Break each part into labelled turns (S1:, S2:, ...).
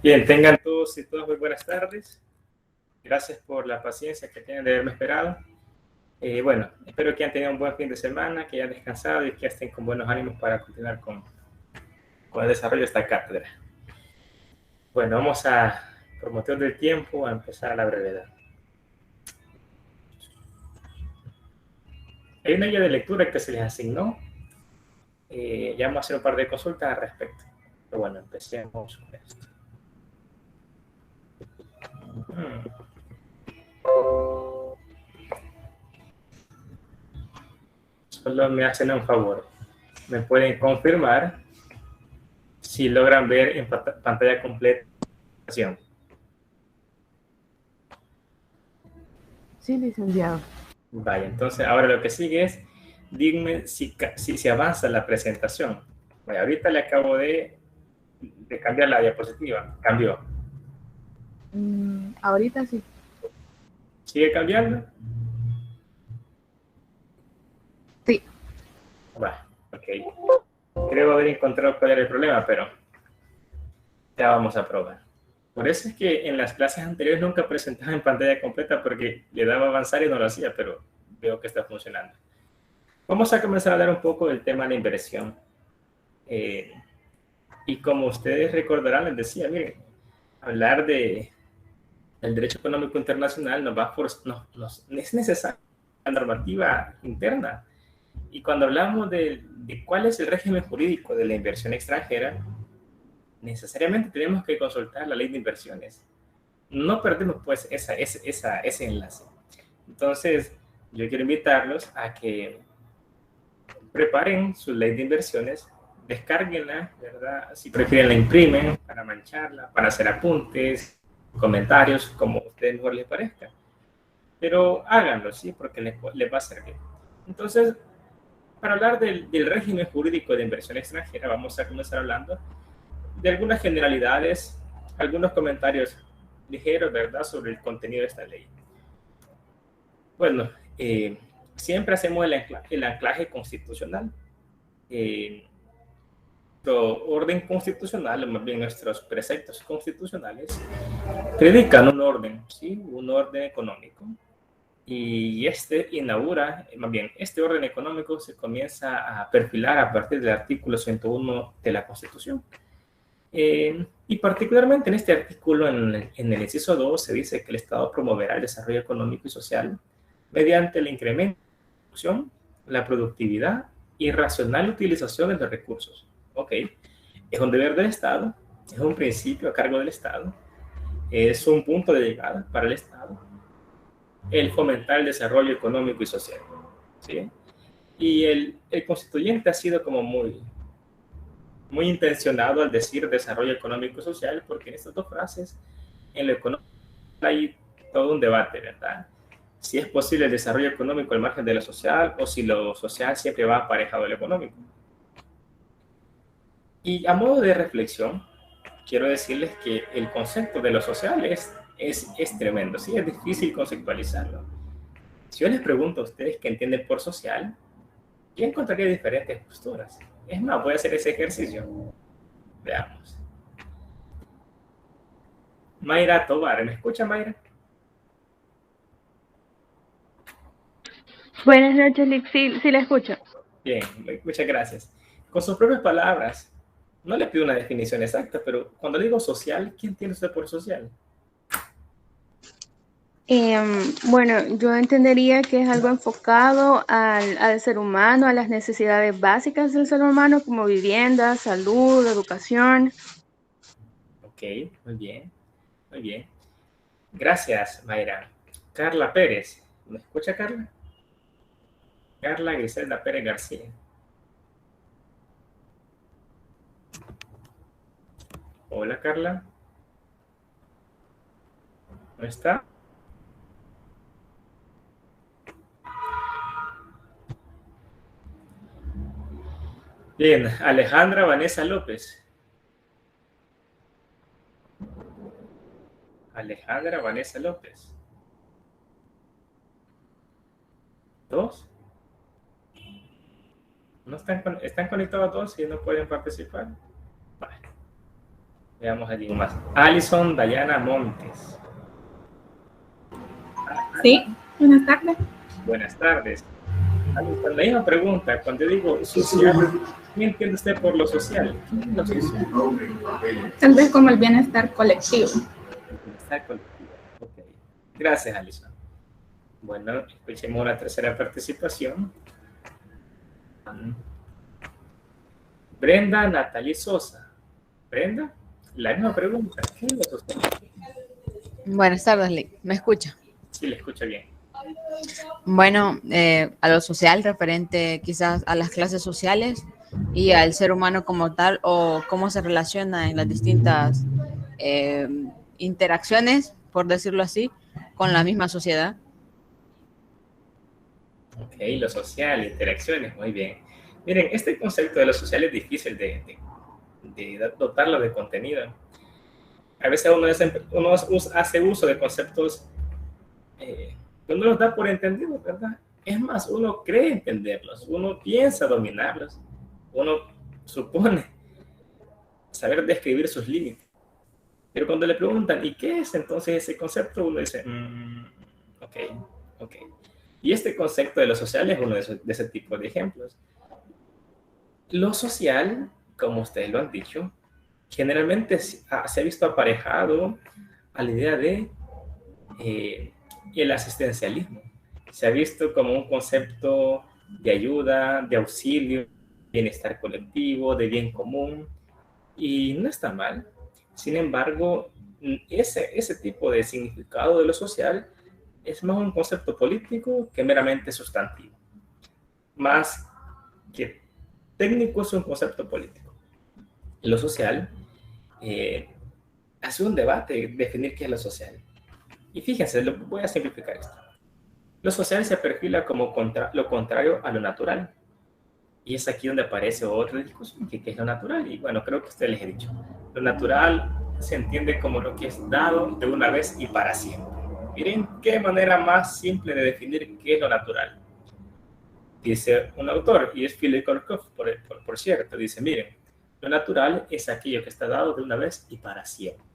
S1: Bien, tengan todos y todas muy buenas tardes. Gracias por la paciencia que tienen de haberme esperado. Bueno, espero que hayan tenido un buen fin de semana, que hayan descansado y que estén con buenos ánimos para continuar con el desarrollo de esta cátedra. Bueno, vamos a, por motivo del tiempo, a empezar a la brevedad. Hay una guía de lectura que se les asignó. Ya vamos a hacer un par de consultas al respecto. Pero bueno, empecemos con esto. Solo me hacen un favor. Me pueden confirmar si logran ver en pantalla completa.
S2: Sí, licenciado.
S1: Vaya, entonces ahora lo que sigue es, díganme si avanza la presentación. Vaya, ahorita le acabo de cambiar la diapositiva. Cambió.
S2: Ahorita sí.
S1: ¿Sigue cambiando?
S2: Sí.
S1: Va, ok. Creo haber encontrado cuál era el problema, pero ya vamos a probar. Por eso es que en las clases anteriores nunca presentaba en pantalla completa porque le daba a avanzar y no lo hacía, pero veo que está funcionando. Vamos a comenzar a hablar un poco del tema de la inversión. Y como ustedes recordarán, les decía, miren, hablar de el derecho económico internacional es necesaria la normativa interna. Y cuando hablamos de cuál es el régimen jurídico de la inversión extranjera, necesariamente tenemos que consultar la ley de inversiones. No perdemos pues ese enlace. Entonces, yo quiero invitarlos a que preparen su ley de inversiones, descárguenla, ¿verdad? Si prefieren la imprimen para mancharla, para hacer apuntes, comentarios, como a ustedes mejor les parezca. Pero háganlo, ¿sí? Porque les va a servir. Entonces, para hablar del régimen jurídico de inversión extranjera, vamos a comenzar hablando de algunas generalidades, algunos comentarios ligeros, ¿verdad?, sobre el contenido de esta ley. Bueno, siempre hacemos el anclaje constitucional. Nuestro orden constitucional, o más bien nuestros preceptos constitucionales, predican un orden, ¿sí? Un orden económico. Y este inaugura, más bien, este orden económico se comienza a perfilar a partir del artículo 101 de la Constitución. Y particularmente en este artículo, en el inciso 2, se dice que el Estado promoverá el desarrollo económico y social mediante el incremento de la producción, la productividad y racional utilización de los recursos. Ok, es un deber del Estado, es un principio a cargo del Estado, es un punto de llegada para el Estado, el fomentar el desarrollo económico y social. ¿Sí? Y el constituyente ha sido como muy intencionado al decir desarrollo económico y social, porque en estas dos frases, en lo económico hay todo un debate, ¿verdad? Si es posible el desarrollo económico al margen de lo social o si lo social siempre va aparejado a lo económico. Y a modo de reflexión, quiero decirles que el concepto de lo social es tremendo, ¿sí? Es difícil conceptualizarlo. Si yo les pregunto a ustedes qué entienden por social, yo encontraría diferentes posturas. Es más, voy a hacer ese ejercicio. Veamos. Mayra Tobar, ¿me escucha, Mayra?
S3: Buenas noches, Lick. Sí la escucho.
S1: Bien, muchas gracias. Con sus propias palabras, no le pido una definición exacta, pero cuando digo social, ¿qué entiende usted por social?
S3: Bueno, yo entendería que es algo enfocado al ser humano, a las necesidades básicas del ser humano, como vivienda, salud, educación.
S1: Ok, muy bien, muy bien. Gracias, Mayra. Carla Pérez, ¿me escucha, Carla? Carla Griselda Pérez García. Hola, Carla. ¿No está? Bien, Alejandra Vanessa López. Alejandra Vanessa López. ¿Dos? ¿No están conectados todos y no pueden participar? Vale. Veamos a alguien más. Alison Dayana Montes.
S4: Sí, buenas tardes.
S1: Buenas tardes. Alison, la misma pregunta. Cuando digo social, ¿qué entiende usted por lo social? ¿Qué es lo social?
S4: Tal vez como el bienestar colectivo.
S1: Bienestar colectivo. Ok. Gracias, Alison. Bueno, escuchemos la tercera participación. Brenda Natalie Sosa. Brenda, la misma pregunta. ¿Qué es lo social?
S5: Buenas tardes, Lee. ¿Me escucha?
S1: Sí, le escucho bien.
S5: Bueno, a lo social referente quizás a las clases sociales y al ser humano como tal o cómo se relaciona en las distintas interacciones, por decirlo así, con la misma sociedad.
S1: Ok, lo social, interacciones, muy bien. Miren, este concepto de lo social es difícil de dotarlo de contenido. A veces uno hace uso de conceptos que uno los da por entendidos, ¿verdad? Es más, uno cree entenderlos, uno piensa dominarlos, uno supone saber describir sus límites. Pero cuando le preguntan, ¿y qué es entonces ese concepto? Uno dice, ok, ok. Y este concepto de lo social es uno de ese tipo de ejemplos. Lo social, como ustedes lo han dicho, generalmente se ha visto aparejado a la idea de el asistencialismo. Se ha visto como un concepto de ayuda, de auxilio, bienestar colectivo, de bien común, y no está mal. Sin embargo, ese tipo de significado de lo social es más un concepto político que meramente sustantivo. Más que técnico, es un concepto político. Lo social hace un debate definir qué es lo social. Y fíjense, voy a simplificar esto. Lo social se perfila como lo contrario a lo natural. Y es aquí donde aparece otra discusión, que qué es lo natural. Y bueno, creo que usted les he dicho. Lo natural se entiende como lo que es dado de una vez y para siempre. Miren qué manera más simple de definir qué es lo natural. Dice un autor, y es Philip Korkov, por cierto, dice, miren, lo natural es aquello que está dado de una vez y para siempre,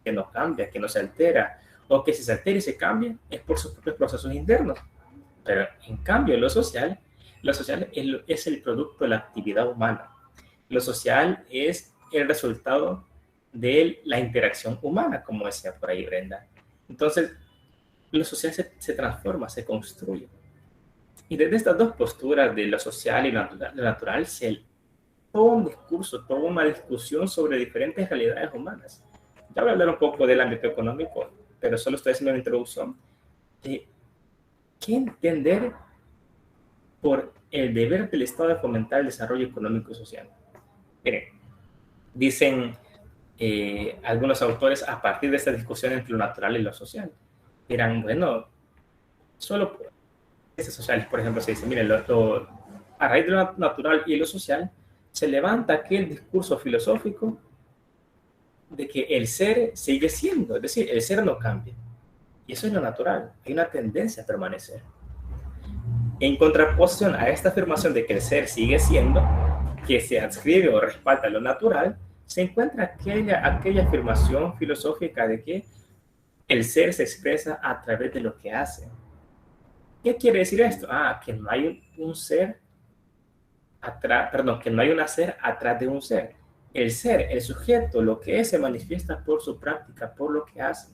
S1: que no cambia, que no se altera, o que si se altera y se cambia es por sus propios procesos internos. Pero en cambio, lo social es el producto de la actividad humana. Lo social es el resultado de la interacción humana, como decía por ahí Brenda. Entonces, lo social se transforma, se construye. Y desde estas dos posturas de lo social y lo natural, todo un discurso, toda una discusión sobre diferentes realidades humanas. Ya voy a hablar un poco del ámbito económico, pero solo estoy haciendo una introducción de qué entender por el deber del Estado de fomentar el desarrollo económico y social. Miren, dicen algunos autores a partir de esta discusión entre lo natural y lo social, dirán, bueno, solo por ciencias sociales, por ejemplo, se dice, miren, a raíz de lo natural y lo social, se levanta aquel discurso filosófico de que el ser sigue siendo, es decir, el ser no cambia. Y eso es lo natural, hay una tendencia a permanecer. En contraposición a esta afirmación de que el ser sigue siendo, que se adscribe o respalda lo natural, se encuentra aquella afirmación filosófica de que el ser se expresa a través de lo que hace. ¿Qué quiere decir esto? Que no hay un ser que no hay un hacer atrás de un ser. El ser, el sujeto, lo que es, se manifiesta por su práctica, por lo que hace.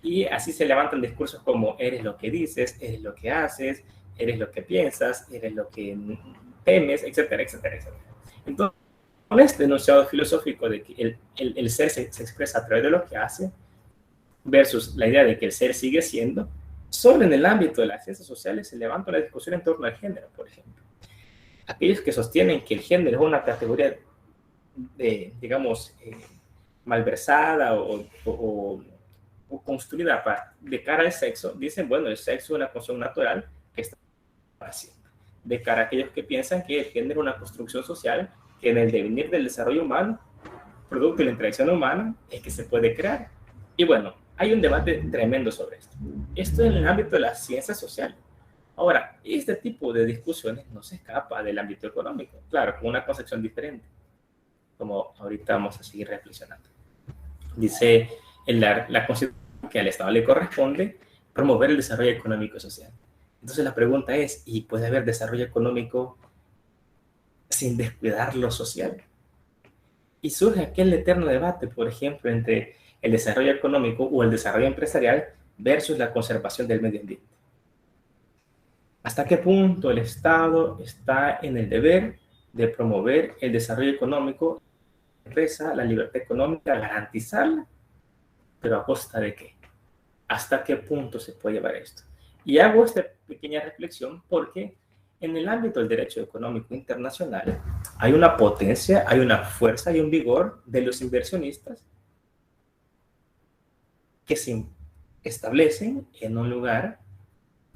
S1: Y así se levantan discursos como eres lo que dices, eres lo que haces, eres lo que piensas, eres lo que temes, etcétera, etcétera, etcétera. Entonces, con este enunciado filosófico de que el ser se expresa a través de lo que hace, versus la idea de que el ser sigue siendo, solo en el ámbito de las ciencias sociales se levanta la discusión en torno al género, por ejemplo. Aquellos que sostienen que el género es una categoría digamos, malversada o construida de cara al sexo, dicen, bueno, el sexo es una construcción natural que está así. De cara a aquellos que piensan que el género es una construcción social que en el devenir del desarrollo humano, producto de la interacción humana, es que se puede crear. Y bueno, hay un debate tremendo sobre esto. Esto es en el ámbito de las ciencias sociales. Ahora, este tipo de discusiones no se escapa del ámbito económico, claro, con una concepción diferente, como ahorita vamos a seguir reflexionando. Dice en la Constitución que al Estado le corresponde promover el desarrollo económico y social. Entonces la pregunta es, ¿y puede haber desarrollo económico sin descuidar lo social? Y surge aquel eterno debate, por ejemplo, entre el desarrollo económico o el desarrollo empresarial versus la conservación del medio ambiente. ¿Hasta qué punto el Estado está en el deber de promover el desarrollo económico, la empresa, la libertad económica, garantizarla? ¿Pero a costa de qué? ¿Hasta qué punto se puede llevar esto? Y hago esta pequeña reflexión porque en el ámbito del derecho económico internacional hay una potencia, hay una fuerza y un vigor de los inversionistas que se establecen en un lugar,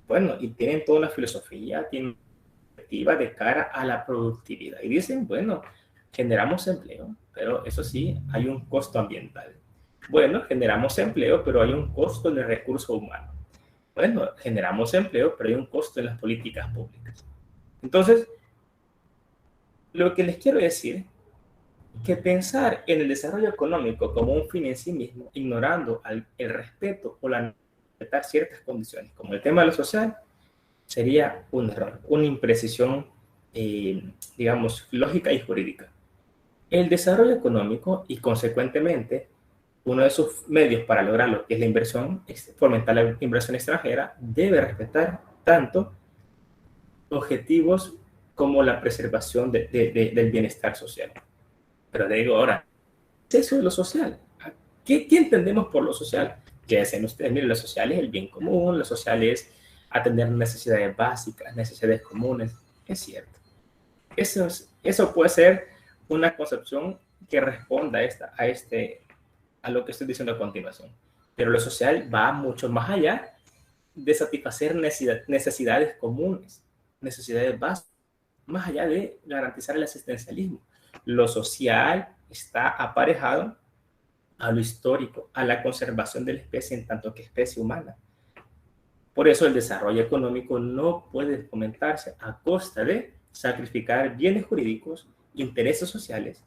S1: bueno, y tienen toda una filosofía, tienen una perspectiva de cara a la productividad. Y dicen, bueno, generamos empleo, pero eso sí, hay un costo ambiental. Bueno, generamos empleo, pero hay un costo en el recurso humano. Bueno, generamos empleo, pero hay un costo en las políticas públicas. Entonces, lo que les quiero decir es que pensar en el desarrollo económico como un fin en sí mismo, ignorando el respeto o la respetar ciertas condiciones, como el tema de lo social, sería un error, una imprecisión, digamos, lógica y jurídica. El desarrollo económico y, consecuentemente, uno de sus medios para lograrlo, que es la inversión, fomentar la inversión extranjera, debe respetar tanto objetivos como la preservación del bienestar social. Pero le digo ahora, ¿qué es eso de lo social? ¿Qué entendemos por lo social? Ya decían ustedes, miren, lo social es el bien común, lo social es atender necesidades básicas, necesidades comunes. Es cierto. Eso puede ser una concepción que responda a lo que estoy diciendo a continuación. Pero lo social va mucho más allá de satisfacer necesidades comunes, necesidades básicas, más allá de garantizar el asistencialismo. Lo social está aparejado a lo histórico, a la conservación de la especie en tanto que especie humana. Por eso el desarrollo económico no puede fomentarse a costa de sacrificar bienes jurídicos, intereses sociales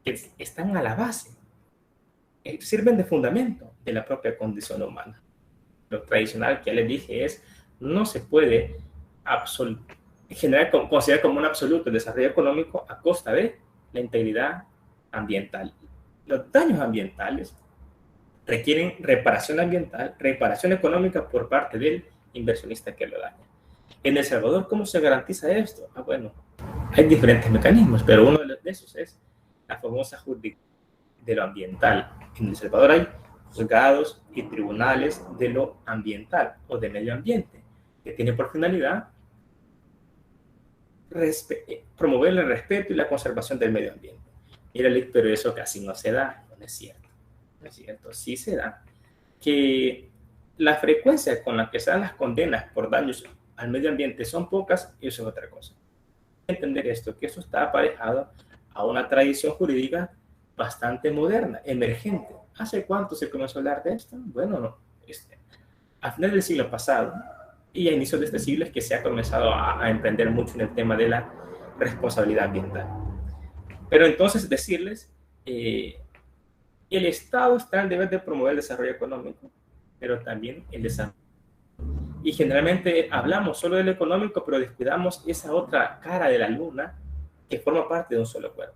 S1: que están a la base, sirven de fundamento de la propia condición humana. Lo tradicional que ya les dije es, no se puede considerar como un absoluto el desarrollo económico a costa de la integridad ambiental. Los daños ambientales requieren reparación ambiental, reparación económica por parte del inversionista que lo daña. En El Salvador, ¿cómo se garantiza esto? Bueno, hay diferentes mecanismos, pero uno de esos es la famosa jurisdicción de lo ambiental. En El Salvador hay juzgados y tribunales de lo ambiental o de medio ambiente, que tiene por finalidad promover el respeto y la conservación del medio ambiente. Mira, pero eso casi no se da, no es cierto. No es cierto, sí se da. Que la frecuencia con la que se dan las condenas por daños al medio ambiente son pocas, y eso es otra cosa. Entender esto, que eso está aparejado a una tradición jurídica bastante moderna, emergente. ¿Hace cuánto se comenzó a hablar de esto? Bueno, no, a finales del siglo pasado y a inicios de este siglo es que se ha comenzado a emprender mucho en el tema de la responsabilidad ambiental. Pero entonces decirles, el Estado está en el deber de promover el desarrollo económico, pero también el desarrollo. Y generalmente hablamos solo del económico, pero descuidamos esa otra cara de la luna que forma parte de un solo cuerpo.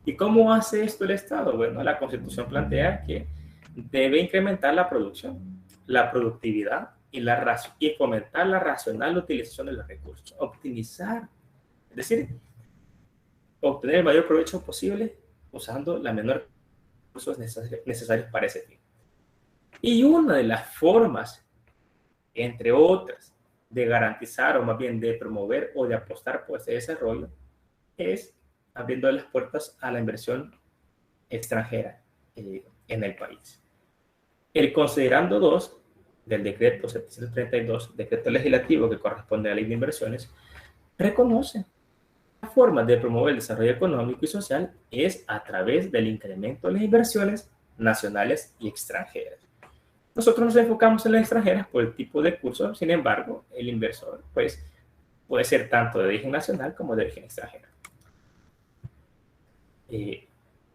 S1: ¿Y cómo hace esto el Estado? Bueno, la Constitución plantea que debe incrementar la producción, la productividad y fomentar la racional utilización de los recursos, optimizar, es decir, obtener el mayor provecho posible usando la menor recursos necesarios para ese fin. Y una de las formas, entre otras, de garantizar o más bien de promover o de apostar por ese desarrollo es abriendo las puertas a la inversión extranjera en el país. El considerando 2 del decreto 732, decreto legislativo que corresponde a la ley de inversiones, reconoce la forma de promover el desarrollo económico y social es a través del incremento de las inversiones nacionales y extranjeras. Nosotros nos enfocamos en las extranjeras por el tipo de curso, sin embargo, el inversor pues, puede ser tanto de origen nacional como de origen extranjero.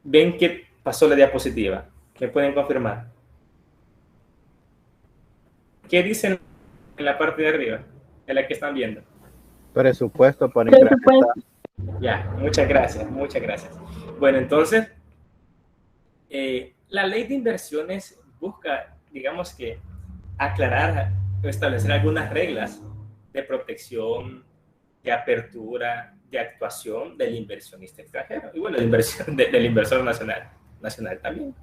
S1: Ven que Pasó la diapositiva. ¿Me pueden confirmar? ¿Qué dicen en la parte de arriba? En la que están viendo.
S6: Presupuesto para incrementar.
S1: Ya, muchas gracias, muchas gracias. Bueno, entonces, la ley de inversiones busca, digamos que, aclarar o establecer algunas reglas de protección, de apertura, de actuación del inversionista extranjero y bueno, de inversión, del inversor nacional también.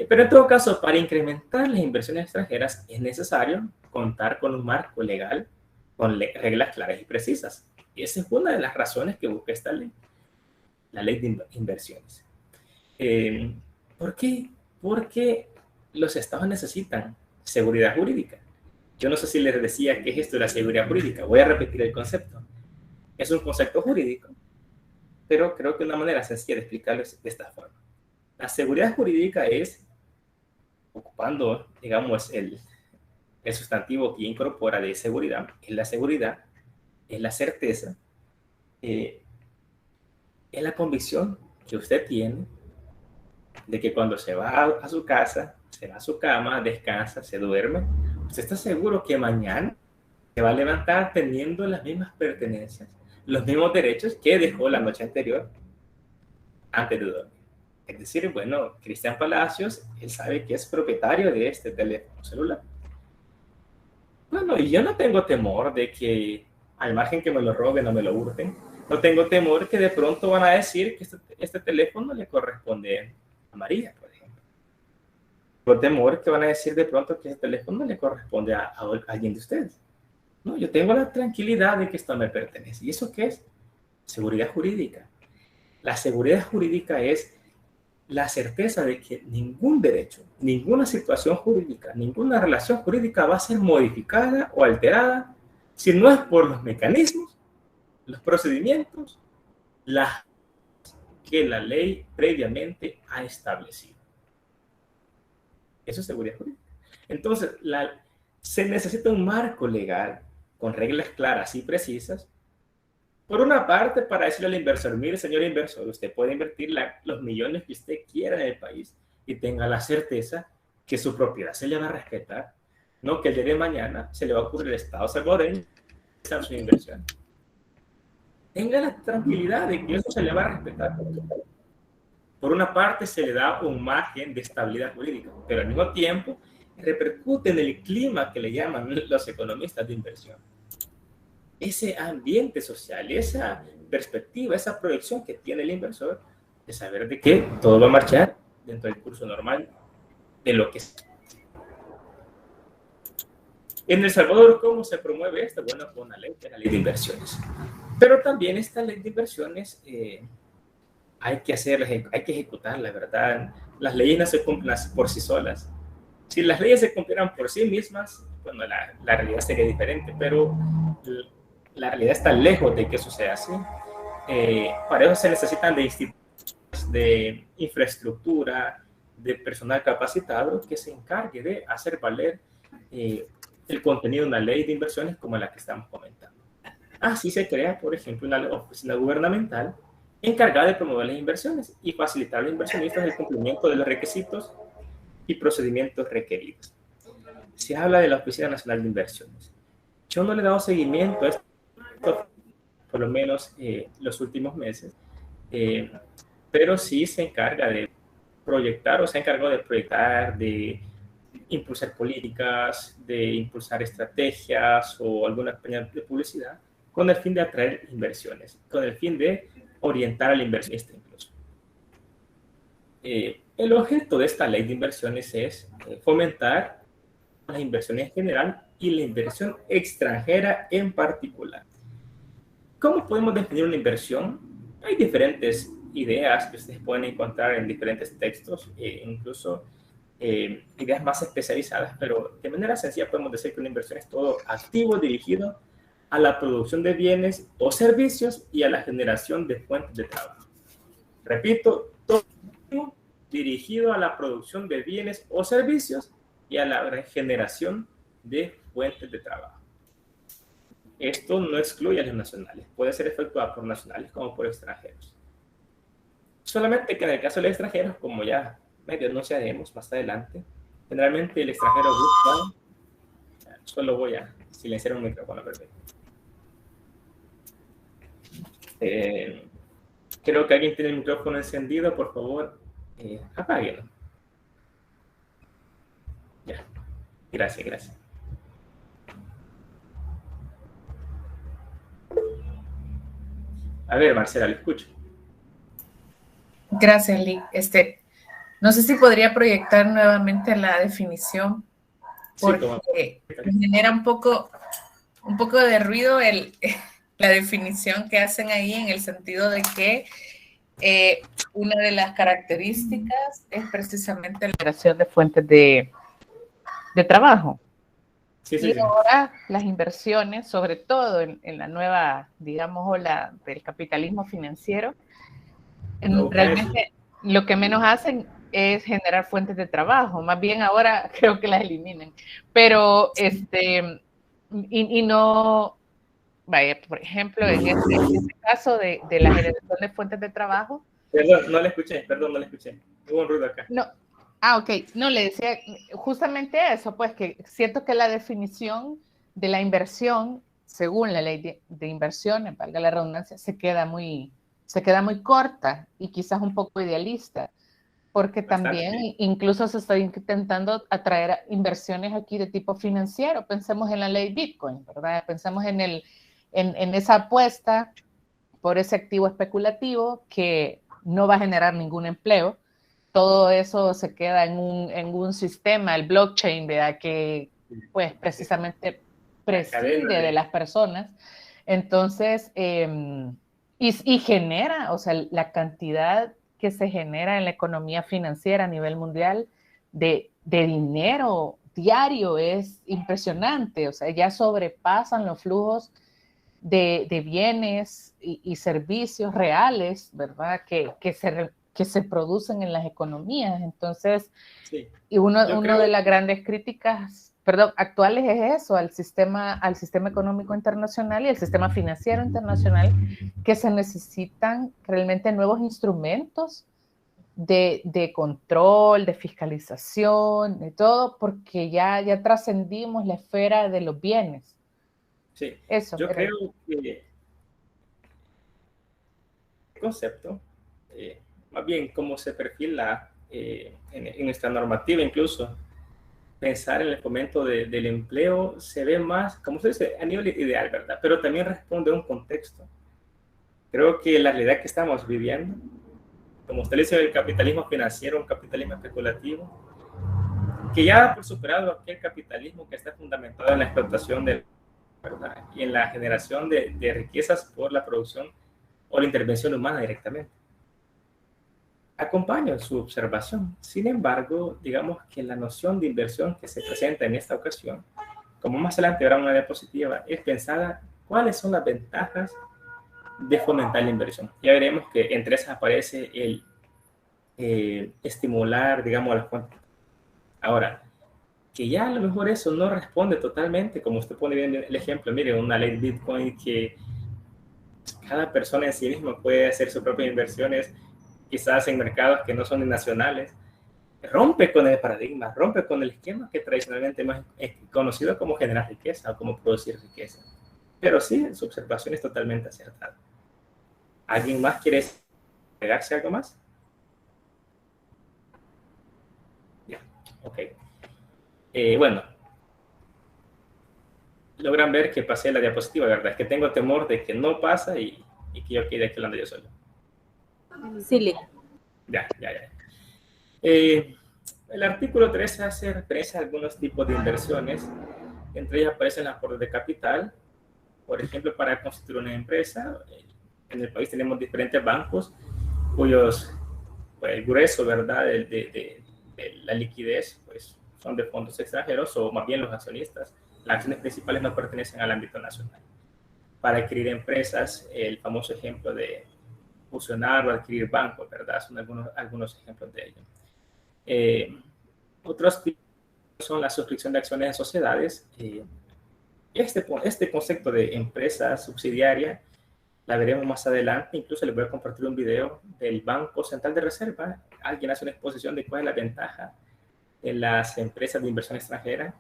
S1: Pero en todo caso, para incrementar las inversiones extranjeras es necesario contar con un marco legal con reglas claras y precisas. Y esa es una de las razones que busca esta ley, la ley de inversiones. ¿Por qué? Porque los estados necesitan seguridad jurídica. Yo no sé si les decía qué es esto de la seguridad jurídica. Voy a repetir el concepto. Es un concepto jurídico, pero creo que una manera sencilla de explicarlo es de esta forma. La seguridad jurídica es, ocupando, digamos, el sustantivo que incorpora de seguridad, es la seguridad, es la certeza, es la convicción que usted tiene de que cuando se va a su casa, se va a su cama, descansa, se duerme, usted está seguro que mañana se va a levantar teniendo las mismas pertenencias, los mismos derechos que dejó la noche anterior antes de dormir. Es decir, bueno, Cristian Palacios, él sabe que es propietario de este teléfono celular. Bueno, y yo no tengo temor de que, al margen que me lo roben o me lo hurten, no tengo temor que de pronto van a decir que este teléfono le corresponde a María, por ejemplo. Tengo temor que van a decir de pronto que este teléfono le corresponde a alguien de ustedes. No, yo tengo la tranquilidad de que esto me pertenece. ¿Y eso qué es? Seguridad jurídica. La seguridad jurídica es la certeza de que ningún derecho, ninguna situación jurídica, ninguna relación jurídica va a ser modificada o alterada si no es por los mecanismos, los procedimientos, las que la ley previamente ha establecido. Eso es seguridad jurídica. Entonces, se necesita un marco legal con reglas claras y precisas. Por una parte, para decirle al inversor, mire, señor inversor, usted puede invertir los millones que usted quiera en el país y tenga la certeza que su propiedad se le va a respetar, no que el día de mañana se le va a ocurrir el Estado salvadoreño a su inversión. Tenga la tranquilidad de que eso se le va a respetar. Por una parte, se le da un margen de estabilidad jurídica, pero al mismo tiempo repercute en el clima que le llaman los economistas de inversión. Ese ambiente social, esa perspectiva, esa proyección que tiene el inversor de saber de que todo va a marchar dentro del curso normal de lo que es. En El Salvador, ¿cómo se promueve esto? Bueno, con una ley, que es la ley de inversiones. Pero también esta ley de inversiones hay que ejecutarla, ¿verdad? Las leyes no se cumplen por sí solas. Si las leyes se cumplieran por sí mismas, bueno, la realidad sería diferente, pero la realidad está lejos de que eso sea así. Para eso se necesitan de institutos, de infraestructura, de personal capacitado que se encargue de hacer valer el contenido de una ley de inversiones como la que estamos comentando. Así se crea, por ejemplo, una oficina gubernamental encargada de promover las inversiones y facilitar a los inversionistas el cumplimiento de los requisitos y procedimientos requeridos. Se habla de la Oficina Nacional de Inversiones. Yo no le he dado seguimiento a esto, por lo menos los últimos meses, pero sí se encarga de proyectar o se ha encargado de proyectar, de impulsar políticas, de impulsar estrategias o alguna campaña de publicidad con el fin de atraer inversiones, con el fin de orientar al inversionista incluso. El objeto de esta ley de inversiones es fomentar las inversiones en general y la inversión extranjera en particular. ¿Cómo podemos definir una inversión? Hay diferentes ideas que ustedes pueden encontrar en diferentes textos, incluso ideas más especializadas, pero de manera sencilla podemos decir que una inversión es todo activo dirigido a la producción de bienes o servicios y a la generación de fuentes de trabajo. Repito, todo dirigido a la producción de bienes o servicios y a la generación de fuentes de trabajo. Esto no excluye a los nacionales, puede ser efectuado por nacionales como por extranjeros. Solamente que en el caso del extranjero, como ya medio anunciaremos más adelante, generalmente el extranjero busca, solo voy a silenciar un micrófono, perfecto. Creo que alguien tiene el micrófono encendido, por favor, apáguenlo. Ya, gracias, gracias. A ver, Marcela, lo escucho.
S7: Gracias, Lee. No sé si podría proyectar nuevamente la definición, porque me genera un poco de ruido la definición que hacen ahí, en el sentido de que una de las características es precisamente la generación de fuentes de trabajo.
S1: Sí,
S7: y ahora las inversiones, sobre todo en la nueva, digamos, ola del capitalismo financiero, realmente lo que menos hacen es generar fuentes de trabajo, más bien ahora creo que las eliminan, pero y no, vaya, por ejemplo, en este caso de la generación de fuentes de trabajo.
S1: Perdón, no le escuché, hubo un ruido acá.
S7: No, ok, no, le decía justamente eso, pues que siento que la definición de la inversión, según la ley de inversiones, valga la redundancia, se queda muy corta y quizás un poco idealista, porque también incluso se está intentando atraer inversiones aquí de tipo financiero. Pensemos en la ley Bitcoin, ¿verdad? Pensemos en esa apuesta por ese activo especulativo que no va a generar ningún empleo. Todo eso se queda en un sistema, el blockchain, ¿verdad? Que pues precisamente prescinde de las personas. Entonces, y genera, o sea, la cantidad que se genera en la economía financiera a nivel mundial de dinero diario es impresionante, o sea, ya sobrepasan los flujos de bienes y servicios reales, ¿verdad? Que se producen en las economías. Entonces, sí. Y una de las grandes críticas, actuales es eso, al sistema económico internacional y al sistema financiero internacional, que se necesitan realmente nuevos instrumentos de control, de fiscalización, de todo, porque ya trascendimos la esfera de los bienes.
S1: Sí, eso, yo creo que el concepto, más bien cómo se perfila en nuestra normativa, incluso pensar en el fomento del empleo se ve más, como se dice, a nivel ideal, ¿verdad? Pero también responde a un contexto. Creo que la realidad que estamos viviendo, como usted dice, el capitalismo financiero, un capitalismo especulativo, que ya ha por superado aquel capitalismo que está fundamentado en la explotación ¿verdad? Y en la generación de riquezas por la producción o la intervención humana directamente. Acompaño su observación. Sin embargo, digamos que la noción de inversión que se presenta en esta ocasión, como más adelante habrá una diapositiva, es pensada cuáles son las ventajas de fomentar la inversión. Ya veremos que entre esas aparece el estimular, digamos, a las fuentes. Ahora, que ya a lo mejor eso no responde totalmente, como usted pone bien el ejemplo, mire, una ley Bitcoin que cada persona en sí misma puede hacer sus propias inversiones, quizás en mercados que no son nacionales, rompe con el paradigma, rompe con el esquema que tradicionalmente hemos conocido como generar riqueza o como producir riqueza. Pero sí, su observación es totalmente acertada. ¿Alguien más quiere agregarse algo más? Ya, ok. Bueno, logran ver que pasé la diapositiva, ¿verdad? Es que tengo temor de que no pasa y que yo quede aquí hablando yo solo.
S5: Sí, Lee.
S1: Ya. El artículo 13 hace referencia a algunos tipos de inversiones. Entre ellas aparecen las aportes de capital. Por ejemplo, para constituir una empresa, en el país tenemos diferentes bancos cuyos, pues, el grueso, ¿verdad?, de la liquidez, pues, son de fondos extranjeros o más bien los accionistas. Las acciones principales no pertenecen al ámbito nacional. Para adquirir empresas, el famoso ejemplo de fusionar o adquirir bancos, ¿verdad? Son algunos ejemplos de ello. Otros tipos son la suscripción de acciones en sociedades. Este concepto de empresa subsidiaria la veremos más adelante. Incluso les voy a compartir un video del Banco Central de Reserva. Alguien hace una exposición de cuál es la ventaja de las empresas de inversión extranjera.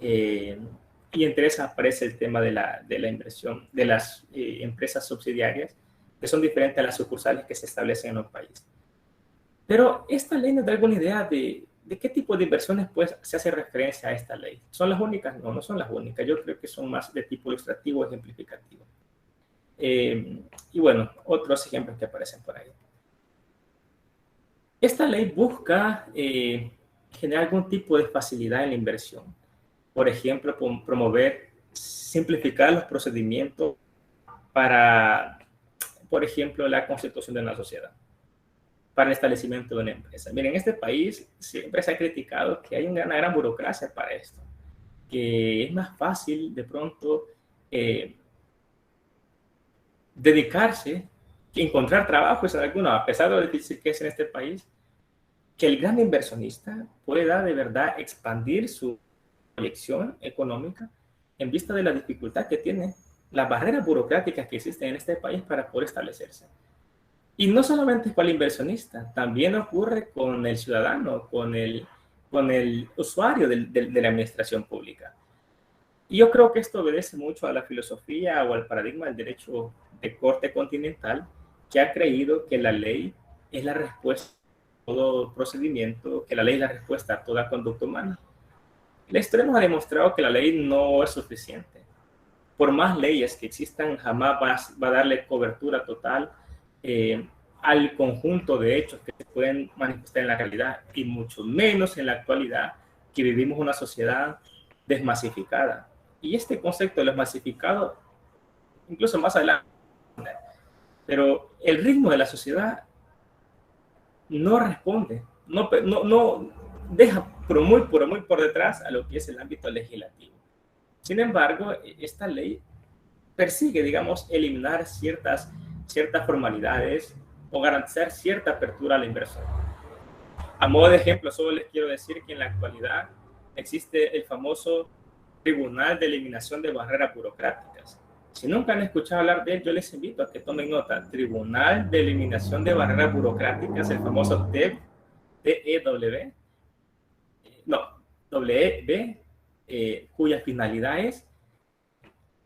S1: Y entre esas aparece el tema de la inversión, de las empresas subsidiarias, que son diferentes a las sucursales que se establecen en un país. Pero esta ley nos da alguna idea de qué tipo de inversiones pues, se hace referencia a esta ley. ¿Son las únicas? No, no son las únicas. Yo creo que son más de tipo ilustrativo o ejemplificativo. Y bueno, otros ejemplos que aparecen por ahí. Esta ley busca generar algún tipo de facilidad en la inversión. Por ejemplo, promover, simplificar los procedimientos para, por ejemplo, la constitución de una sociedad, para el establecimiento de una empresa. Miren, en este país siempre se ha criticado que hay una gran burocracia para esto, que es más fácil de pronto dedicarse, encontrar trabajo, a pesar de lo difícil que es en este país, que el gran inversionista pueda de verdad expandir su proyección económica en vista de la dificultad que tiene, las barreras burocráticas que existen en este país para poder establecerse. Y no solamente con el inversionista, también ocurre con el ciudadano, con el usuario de la administración pública. Y yo creo que esto obedece mucho a la filosofía o al paradigma del derecho de corte continental, que ha creído que la ley es la respuesta a todo procedimiento, que la ley es la respuesta a toda conducta humana. La historia nos ha demostrado que la ley no es suficiente. Por más leyes que existan, jamás va a darle cobertura total al conjunto de hechos que se pueden manifestar en la realidad, y mucho menos en la actualidad, que vivimos una sociedad desmasificada. Y este concepto de desmasificado, incluso más adelante, pero el ritmo de la sociedad no responde, no deja por muy por detrás a lo que es el ámbito legislativo. Sin embargo, esta ley persigue, digamos, eliminar ciertas formalidades o garantizar cierta apertura a la inversión. A modo de ejemplo, solo les quiero decir que en la actualidad existe el famoso Tribunal de Eliminación de Barreras Burocráticas. Si nunca han escuchado hablar de él, yo les invito a que tomen nota. Tribunal de Eliminación de Barreras Burocráticas, el famoso TEB, TEW, cuya finalidad es,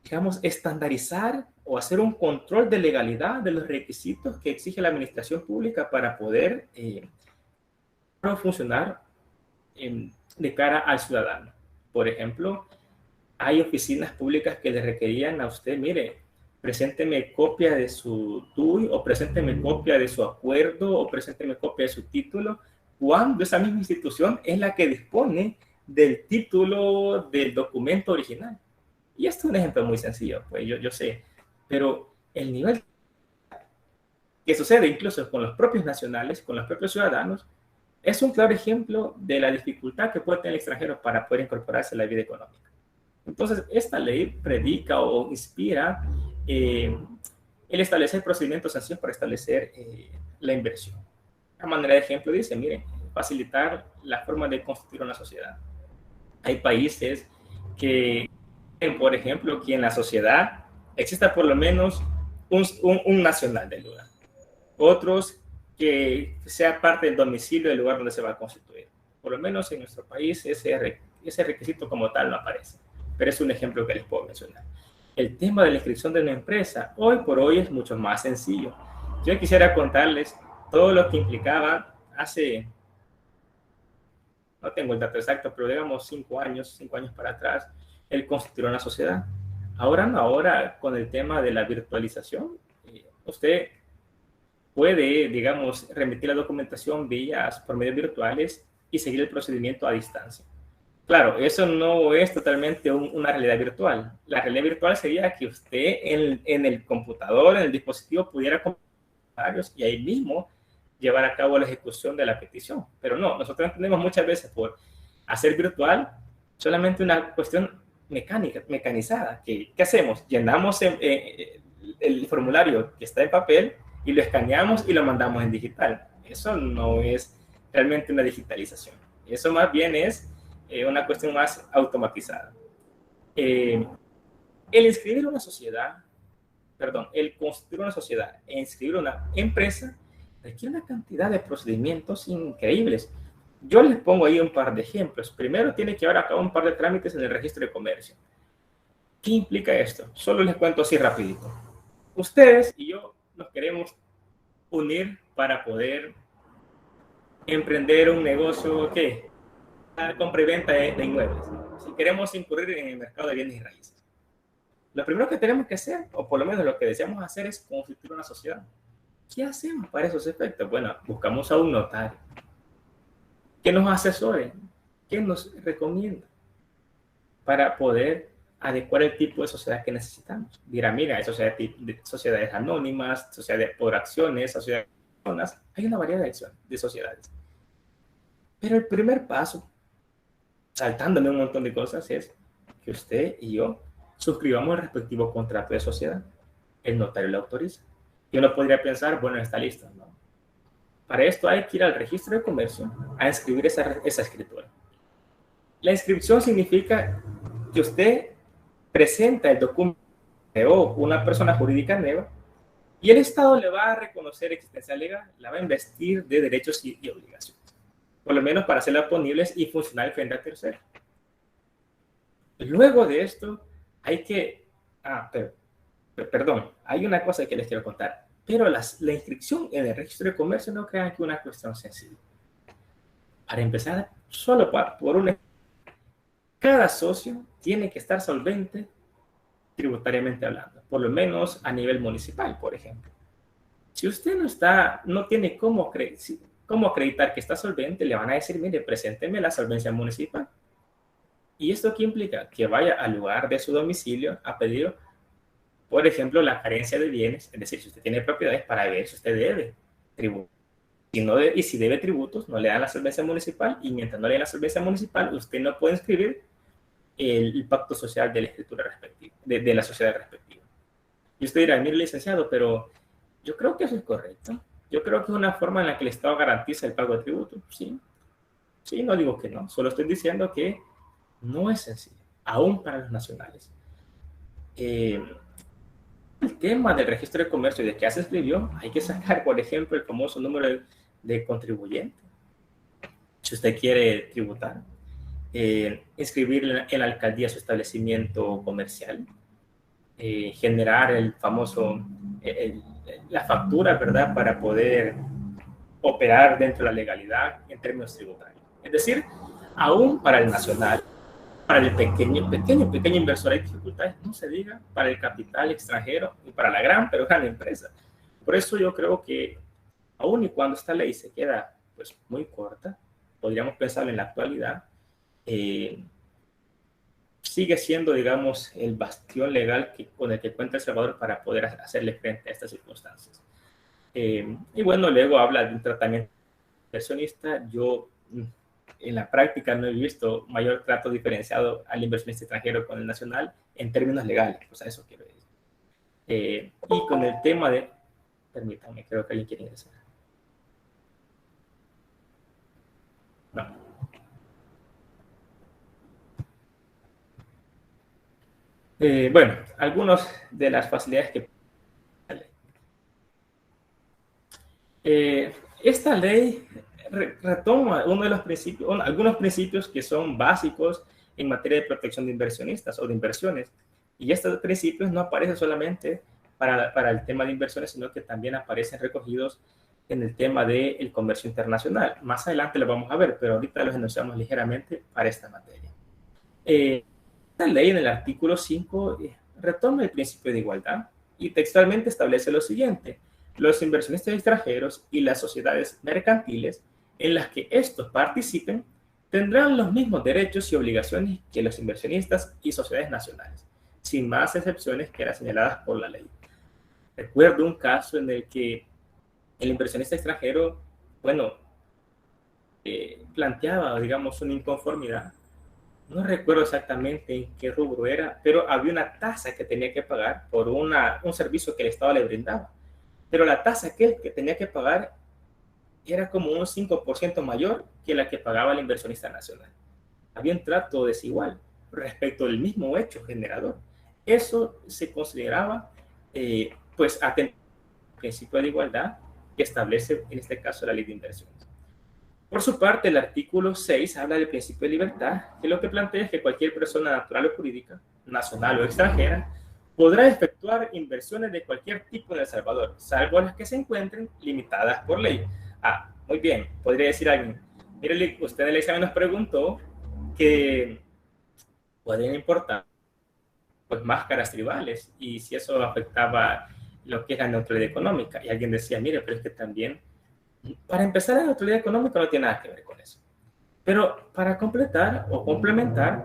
S1: digamos, estandarizar o hacer un control de legalidad de los requisitos que exige la administración pública para poder funcionar de cara al ciudadano. Por ejemplo, hay oficinas públicas que le requerían a usted, mire, presénteme copia de su TUI, o presénteme copia de su acuerdo, o presénteme copia de su título, cuando esa misma institución es la que dispone del título del documento original. Y esto es un ejemplo muy sencillo, pues yo sé, pero el nivel que sucede incluso con los propios nacionales, con los propios ciudadanos, es un claro ejemplo de la dificultad que puede tener el extranjero para poder incorporarse a la vida económica. Entonces, esta ley predica o inspira el establecer procedimientos sencillos para establecer la inversión. A manera de ejemplo dice, miren, facilitar la forma de constituir una sociedad. Hay países que, por ejemplo, que en la sociedad exista por lo menos un nacional del lugar. Otros que sea parte del domicilio del lugar donde se va a constituir. Por lo menos en nuestro país ese requisito como tal no aparece. Pero es un ejemplo que les puedo mencionar. El tema de la inscripción de una empresa, hoy por hoy es mucho más sencillo. Yo quisiera contarles todo lo que implicaba hace, no tengo el dato exacto, pero digamos 5 años para atrás, el constituir una sociedad. Ahora no, ahora con el tema de la virtualización, usted puede, digamos, remitir la documentación por medios virtuales y seguir el procedimiento a distancia. Claro, eso no es totalmente una realidad virtual. La realidad virtual sería que usted en el computador, en el dispositivo, pudiera varios y ahí mismo llevar a cabo la ejecución de la petición. Pero no, nosotros entendemos muchas veces por hacer virtual solamente una cuestión mecanizada. ¿Qué hacemos? Llenamos el formulario que está en papel y lo escaneamos y lo mandamos en digital. Eso no es realmente una digitalización. Eso más bien es una cuestión más automatizada. El inscribir una sociedad el constituir una sociedad e inscribir una empresa requiere una cantidad de procedimientos increíbles. Yo les pongo ahí un par de ejemplos. Primero, tiene que llevar a cabo un par de trámites en el registro de comercio. ¿Qué implica esto? Solo les cuento así rapidito. Ustedes y yo nos queremos unir para poder emprender un negocio que compra y venta de inmuebles. Si queremos incurrir en el mercado de bienes y raíces. Lo primero que tenemos que hacer, o por lo menos lo que deseamos hacer, es constituir una sociedad. ¿Qué hacemos para esos efectos? Bueno, buscamos a un notario que nos asesore, que nos recomienda para poder adecuar el tipo de sociedad que necesitamos. Dirá, mira, hay sociedades anónimas, sociedades por acciones, sociedades de personas. Hay una variedad de sociedades. Pero el primer paso, saltándome un montón de cosas, es que usted y yo suscribamos el respectivo contrato de sociedad. El notario lo autoriza. Y uno podría pensar, bueno, está listo, ¿no? Para esto hay que ir al registro de comercio a inscribir esa escritura. La inscripción significa que usted presenta el documento o una persona jurídica nueva y el Estado le va a reconocer existencia legal, la va a investir de derechos y obligaciones, por lo menos para hacerla ponibles y funcional frente a terceros. Luego de esto hay que... perdón, hay una cosa que les quiero contar. Pero la inscripción en el registro de comercio no crean que es una cuestión sencilla. Para empezar, solo por una... Cada socio tiene que estar solvente tributariamente hablando, por lo menos a nivel municipal, por ejemplo. Si usted no tiene cómo acreditar que está solvente, le van a decir, mire, presénteme la solvencia municipal. ¿Y esto qué implica? Que vaya al lugar de su domicilio a pedir, por ejemplo, la carencia de bienes, es decir, si usted tiene propiedades, para ver si usted debe tributos. Y si debe tributos, no le dan la solvencia municipal, y mientras no le den la solvencia municipal, usted no puede inscribir el pacto social de la escritura respectiva, de la sociedad respectiva. Y usted dirá, mire, licenciado, pero yo creo que eso es correcto. Yo creo que es una forma en la que el Estado garantiza el pago de tributos. Sí, no digo que no, solo estoy diciendo que no es sencillo, aún para los nacionales. El tema del registro de comercio y de qué se escribió, hay que sacar, por ejemplo, el famoso número de contribuyente. Si usted quiere tributar, inscribir en la alcaldía su establecimiento comercial, generar el famoso, la factura, ¿verdad?, para poder operar dentro de la legalidad en términos tributarios. Es decir, aún para el nacional, para el pequeño inversor hay dificultades, no se diga para el capital extranjero y para la gran empresa. Por eso yo creo que aún y cuando esta ley se queda pues muy corta, podríamos pensar en la actualidad, sigue siendo, digamos, el bastión legal con el que cuenta El Salvador para poder hacerle frente a estas circunstancias. Y bueno, luego habla de un tratamiento inversionista. Yo en la práctica no he visto mayor trato diferenciado al inversionista extranjero con el nacional en términos legales, o sea, eso quiero decir. Y con el tema de... Permítanme, creo que alguien quiere ingresar. No. Bueno, algunas de las facilidades que... esta ley retoma algunos principios que son básicos en materia de protección de inversionistas o de inversiones. Y estos principios no aparecen solamente para el tema de inversiones, sino que también aparecen recogidos en el tema del comercio internacional. Más adelante lo vamos a ver, pero ahorita los enunciamos ligeramente para esta materia. Esta ley en el artículo 5 retoma el principio de igualdad y textualmente establece lo siguiente: los inversionistas extranjeros y las sociedades mercantiles en las que estos participen tendrán los mismos derechos y obligaciones que los inversionistas y sociedades nacionales, sin más excepciones que las señaladas por la ley. Recuerdo un caso en el que el inversionista extranjero, planteaba, digamos, una inconformidad. No recuerdo exactamente en qué rubro era, pero había una tasa que tenía que pagar por un servicio que el Estado le brindaba. Pero la tasa que tenía que pagar era como un 5% mayor que la que pagaba el inversionista nacional. Había un trato desigual respecto del mismo hecho generador. Eso se consideraba pues atender al principio de igualdad que establece en este caso la ley de inversiones. Por su parte, el artículo 6 habla del principio de libertad, que lo que plantea es que cualquier persona natural o jurídica, nacional o extranjera, podrá efectuar inversiones de cualquier tipo en El Salvador, salvo las que se encuentren limitadas por ley. Ah, muy bien, podría decir alguien, mire, usted en el examen nos preguntó que pueden importar pues máscaras tribales y si eso afectaba lo que es la neutralidad económica. Y alguien decía, mire, pero es que también, para empezar, la neutralidad económica no tiene nada que ver con eso. Pero para completar o complementar,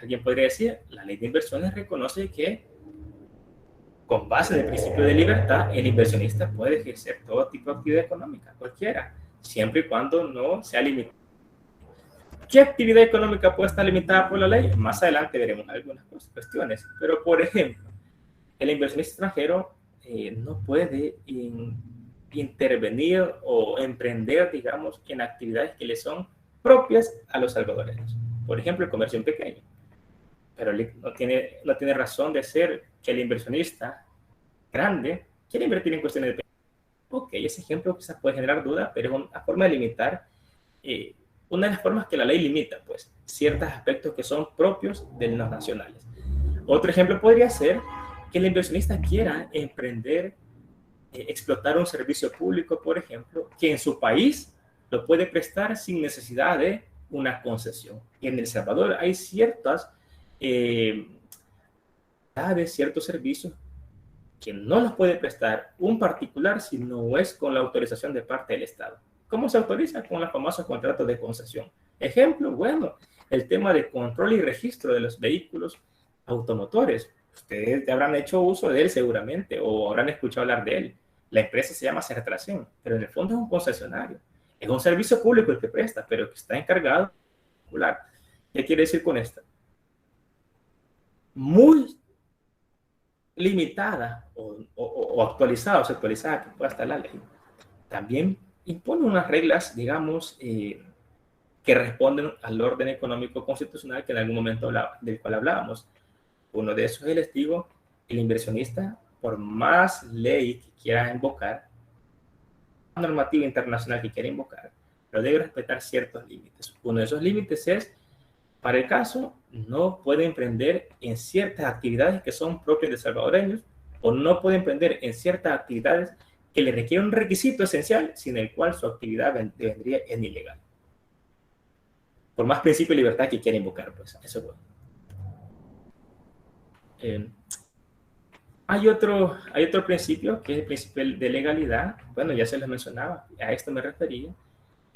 S1: alguien podría decir, la ley de inversiones reconoce que con base en el principio de libertad, el inversionista puede ejercer todo tipo de actividad económica, cualquiera, siempre y cuando no sea limitado. ¿Qué actividad económica puede estar limitada por la ley? Más adelante veremos algunas cuestiones, pero por ejemplo, el inversionista extranjero no puede intervenir o emprender, digamos, en actividades que le son propias a los salvadoreños. Por ejemplo, el comercio en pequeño. Pero no tiene razón de ser que el inversionista grande quiere invertir en cuestiones de... Ok, ese ejemplo quizás puede generar duda, pero es una forma de limitar, una de las formas que la ley limita, pues, ciertos aspectos que son propios de los nacionales. Otro ejemplo podría ser que el inversionista quiera emprender, explotar un servicio público, por ejemplo, que en su país lo puede prestar sin necesidad de una concesión. Y en El Salvador hay ciertos servicios que no los puede prestar un particular si no es con la autorización de parte del Estado. ¿Cómo se autoriza? Con los famosos contratos de concesión. Ejemplo, bueno, el tema de control y registro de los vehículos automotores. Ustedes habrán hecho uso de él seguramente o habrán escuchado hablar de él. La empresa se llama Certracen, pero en el fondo es un concesionario. Es un servicio público el que presta, pero que está encargado de particular. ¿Qué quiere decir con esto? Muy limitada o actualizada o desactualizada que pueda estar la ley, también impone unas reglas, digamos, que responden al orden económico constitucional que en algún momento del cual hablábamos. Uno de esos es les digo, el inversionista, por más ley que quiera invocar, normativa internacional que quiera invocar, pero debe respetar ciertos límites. Uno de esos límites es, para el caso, no puede emprender en ciertas actividades que son propias de salvadoreños o no puede emprender en ciertas actividades que le requieren un requisito esencial sin el cual su actividad vendría en ilegal. Por más principio de libertad que quiera invocar, pues eso es bueno. Hay otro principio que es el principio de legalidad. Bueno, ya se les mencionaba, a esto me refería.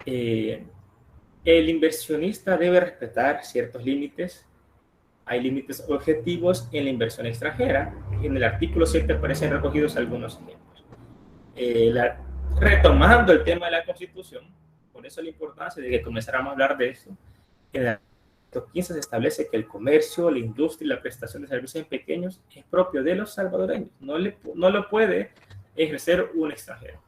S1: El inversionista debe respetar ciertos límites. Hay límites objetivos en la inversión extranjera. En el artículo 7 aparecen recogidos algunos ejemplos. Retomando el tema de la Constitución, por eso la importancia de que comenzáramos a hablar de eso, en el artículo 15 se establece que el comercio, la industria y la prestación de servicios en pequeños es propio de los salvadoreños. No lo puede ejercer un extranjero.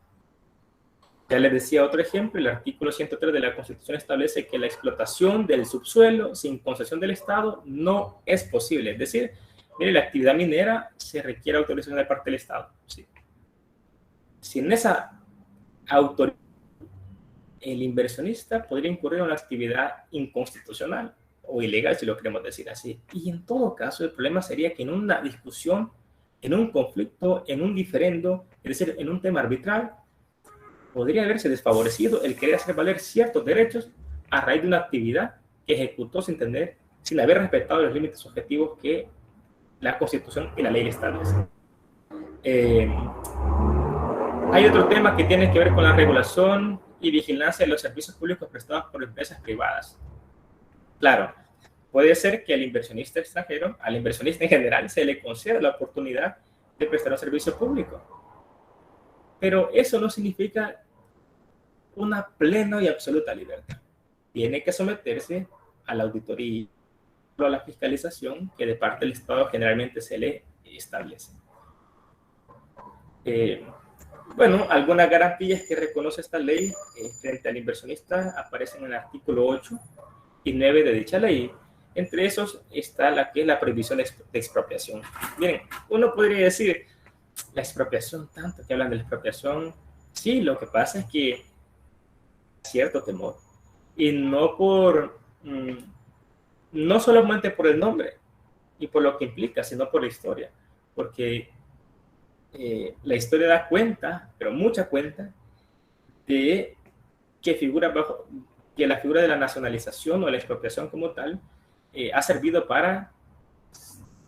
S1: Ya les decía otro ejemplo, el artículo 103 de la Constitución establece que la explotación del subsuelo sin concesión del Estado no es posible. Es decir, mire, la actividad minera se requiere autorización de parte del Estado. ¿Sí? Sin esa autorización, el inversionista podría incurrir en una actividad inconstitucional o ilegal, si lo queremos decir así. Y en todo caso, el problema sería que en una discusión, en un conflicto, en un diferendo, es decir, en un tema arbitral, podría haberse desfavorecido el querer hacer valer ciertos derechos a raíz de una actividad que ejecutó sin haber respetado los límites objetivos que la Constitución y la ley establecen. Hay otro tema que tiene que ver con la regulación y vigilancia de los servicios públicos prestados por empresas privadas. Claro, puede ser que al inversionista extranjero, al inversionista en general, se le conceda la oportunidad de prestar un servicio público. Pero eso no significa una plena y absoluta libertad. Tiene que someterse a la auditoría o a la fiscalización que de parte del Estado generalmente se le establece. Bueno, algunas garantías que reconoce esta ley frente al inversionista aparecen en el artículo 8 y 9 de dicha ley. Entre esos está la que es la prohibición de expropiación. Miren, uno podría decir, la expropiación, tanto que hablan de la expropiación, sí, lo que pasa es que hay cierto temor, y no no solamente por el nombre y por lo que implica, sino por la historia, porque la historia da cuenta, pero mucha cuenta, de que la figura de la nacionalización o la expropiación como tal ha servido para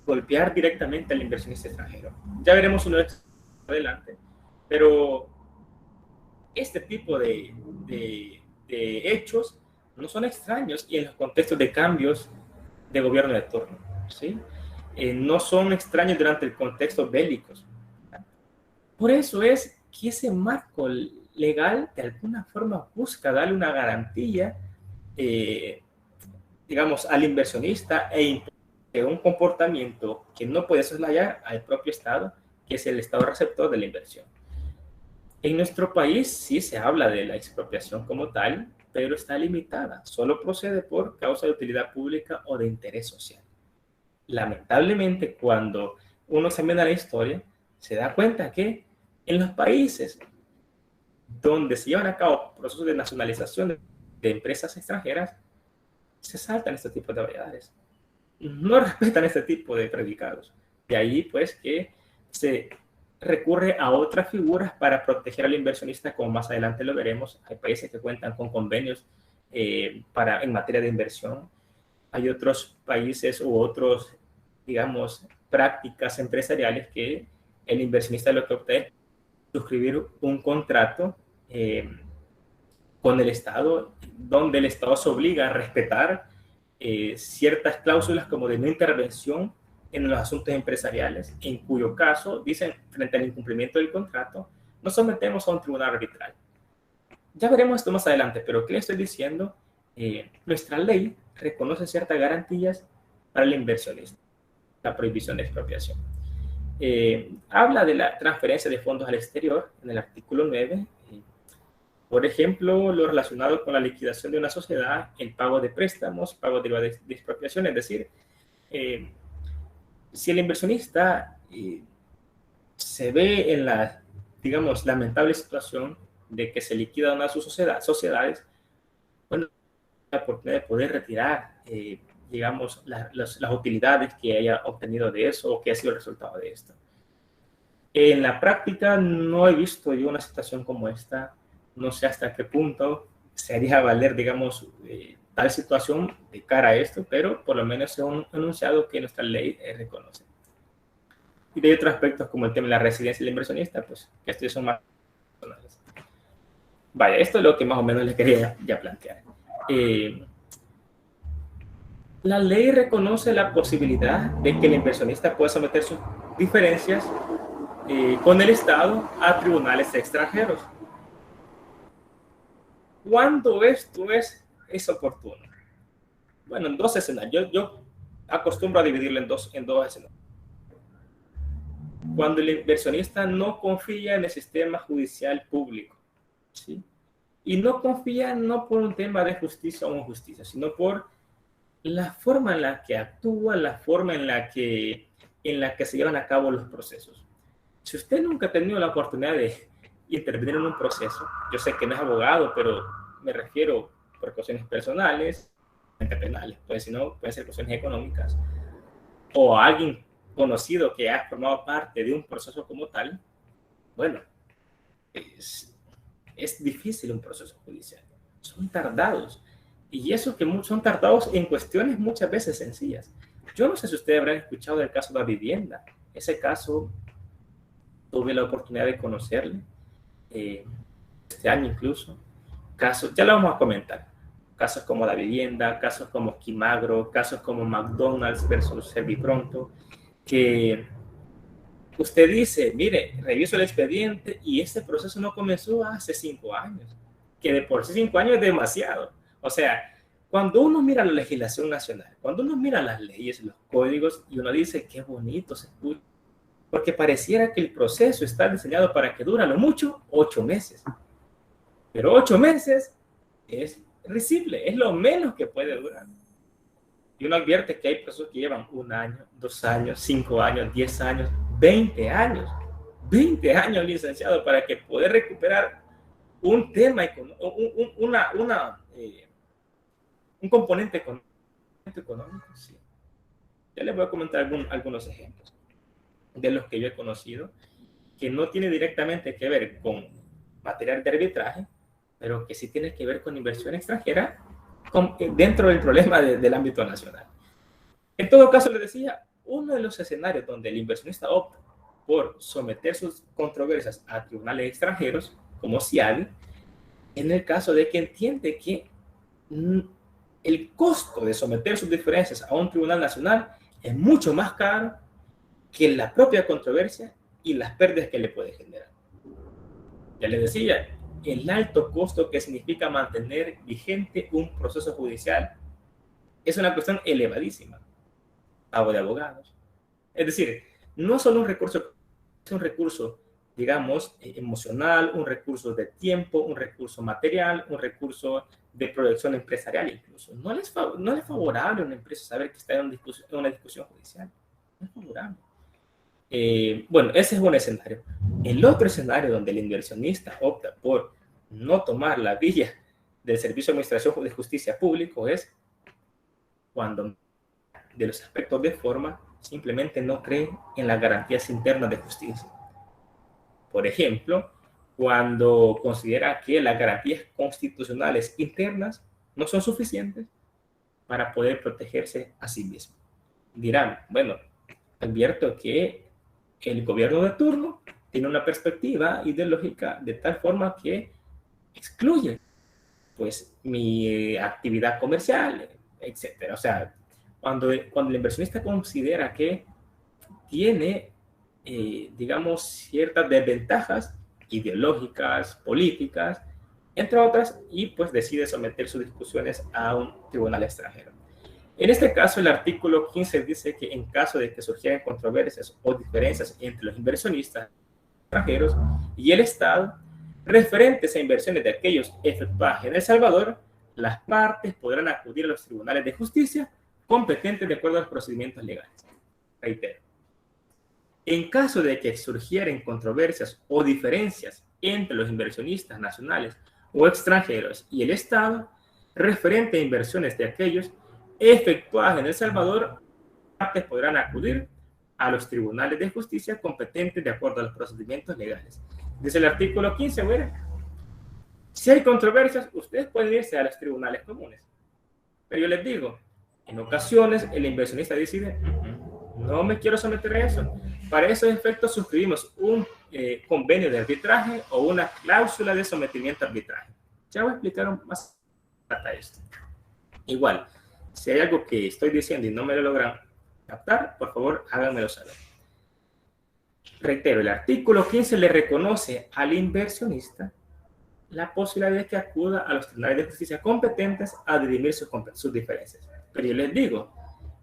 S1: golpear directamente al inversionista extranjero. Ya veremos uno de estos adelante, pero este tipo de hechos no son extraños y en los contextos de cambios de gobierno de turno, ¿sí? No son extraños durante el contexto bélicos. Por eso es que ese marco legal de alguna forma busca darle una garantía, digamos, al inversionista de un comportamiento que no puede soslayar al propio Estado, que es el Estado receptor de la inversión. En nuestro país sí se habla de la expropiación como tal, pero está limitada. Solo procede por causa de utilidad pública o de interés social. Lamentablemente, cuando uno examina la historia, se da cuenta que en los países donde se llevan a cabo procesos de nacionalización de empresas extranjeras, se saltan este tipo de variedades. No respetan este tipo de predicados. De ahí, pues, que se recurre a otras figuras para proteger al inversionista, como más adelante lo veremos. Hay países que cuentan con convenios en materia de inversión. Hay otros países u otros, digamos, prácticas empresariales que el inversionista lo que opta es suscribir un contrato con el Estado, donde el Estado se obliga a respetar ciertas cláusulas como de no intervención en los asuntos empresariales, en cuyo caso, dicen, frente al incumplimiento del contrato, nos sometemos a un tribunal arbitral. Ya veremos esto más adelante, pero ¿qué le estoy diciendo? Nuestra ley reconoce ciertas garantías para el inversionista, la prohibición de expropiación. Habla de la transferencia de fondos al exterior en el artículo 9. Por ejemplo, lo relacionado con la liquidación de una sociedad, el pago de préstamos, pago derivados de expropiación, es decir, si el inversionista se ve en la, digamos, lamentable situación de que se liquida una de sus sociedades, bueno, la oportunidad de poder retirar, digamos, las utilidades que haya obtenido de eso o que ha sido el resultado de esto. En la práctica no he visto yo una situación como esta. No sé hasta qué punto se haría valer, digamos, tal situación de cara a esto, pero por lo menos es un enunciado que nuestra ley reconoce. Y de otros aspectos como el tema de la residencia del inversionista, pues que estos son más personales. Vaya, esto es lo que más o menos les quería ya plantear. La ley reconoce la posibilidad de que el inversionista pueda someter sus diferencias con el Estado a tribunales extranjeros. ¿Cuándo esto es oportuno? Bueno, en dos escenarios. Yo acostumbro a dividirlo en dos escenarios. Cuando el inversionista no confía en el sistema judicial público, ¿sí? Y no confía no por un tema de justicia o injusticia, sino por la forma en la que actúa, la forma en la que se llevan a cabo los procesos. Si usted nunca ha tenido la oportunidad de intervenir en un proceso, yo sé que no es abogado, pero me refiero por cuestiones personales, penales, pues si no, pueden ser cuestiones económicas, o alguien conocido que ha formado parte de un proceso como tal, bueno, es difícil un proceso judicial. Son tardados. Y eso que son tardados en cuestiones muchas veces sencillas. Yo no sé si ustedes habrán escuchado del caso de la vivienda. Ese caso tuve la oportunidad de conocerle este año incluso. Casos, ya lo vamos a comentar. Casos como la vivienda, casos como Quimagro, casos como McDonald's versus Servipronto, que usted dice, mire, reviso el expediente y este proceso no comenzó hace 5 años, que de por sí 5 años es demasiado. O sea, cuando uno mira la legislación nacional, cuando uno mira las leyes, los códigos, y uno dice, qué bonito se escucha, porque pareciera que el proceso está diseñado para que dure a lo mucho 8 meses. Pero 8 meses es risible, es lo menos que puede durar. Y uno advierte que hay procesos que llevan 1 año, 2 años, 5 años, 10 años, 20 años. 20 años, licenciado, para que poder recuperar un tema, un componente económico. Sí. Ya les voy a comentar algunos ejemplos de los que yo he conocido, que no tiene directamente que ver con material de arbitraje, pero que sí tiene que ver con inversión extranjera dentro del problema del ámbito nacional. En todo caso, les decía, uno de los escenarios donde el inversionista opta por someter sus controversias a tribunales extranjeros, como CIADI, en el caso de que entiende que el costo de someter sus diferencias a un tribunal nacional es mucho más caro que la propia controversia y las pérdidas que le puede generar. Ya les decía, el alto costo que significa mantener vigente un proceso judicial es una cuestión elevadísima. Pago de abogados. Es decir, no solo un recurso, es un recurso, digamos, emocional, un recurso de tiempo, un recurso material, un recurso de proyección empresarial incluso. No es favorable a una empresa saber que está en una discusión judicial. No es favorable. Bueno, ese es un escenario. El otro escenario donde el inversionista opta por no tomar la vía del Servicio de Administración de Justicia Público es cuando de los aspectos de forma simplemente no cree en las garantías internas de justicia. Por ejemplo, cuando considera que las garantías constitucionales internas no son suficientes para poder protegerse a sí mismo. Dirán, bueno, advierto que el gobierno de turno tiene una perspectiva ideológica de tal forma que excluye pues mi actividad comercial, etcétera. O sea, cuando el inversionista considera que tiene, digamos, ciertas desventajas ideológicas, políticas, entre otras, y pues decide someter sus discusiones a un tribunal extranjero. En este caso, el artículo 15 dice que en caso de que surgieran controversias o diferencias entre los inversionistas extranjeros y el Estado, referentes a inversiones de aquellos efectuadas en El Salvador, las partes podrán acudir a los tribunales de justicia competentes de acuerdo a los procedimientos legales. Reitero. En caso de que surgieran controversias o diferencias entre los inversionistas nacionales o extranjeros y el Estado, referente a inversiones de aquellos efectuadas en El Salvador, las partes podrán acudir a los tribunales de justicia competentes de acuerdo a los procedimientos legales. Dice el artículo 15, bueno, si hay controversias, ustedes pueden irse a los tribunales comunes. Pero yo les digo, en ocasiones el inversionista decide, no me quiero someter a eso. Para esos efectos suscribimos un convenio de arbitraje o una cláusula de sometimiento a arbitraje. Ya voy a explicar más hasta esto. Igual, si hay algo que estoy diciendo y no me lo logran captar, por favor, háganmelo saber. Reitero, el artículo 15 le reconoce al inversionista la posibilidad de que acuda a los tribunales de justicia competentes a dirimir sus diferencias. Pero yo les digo,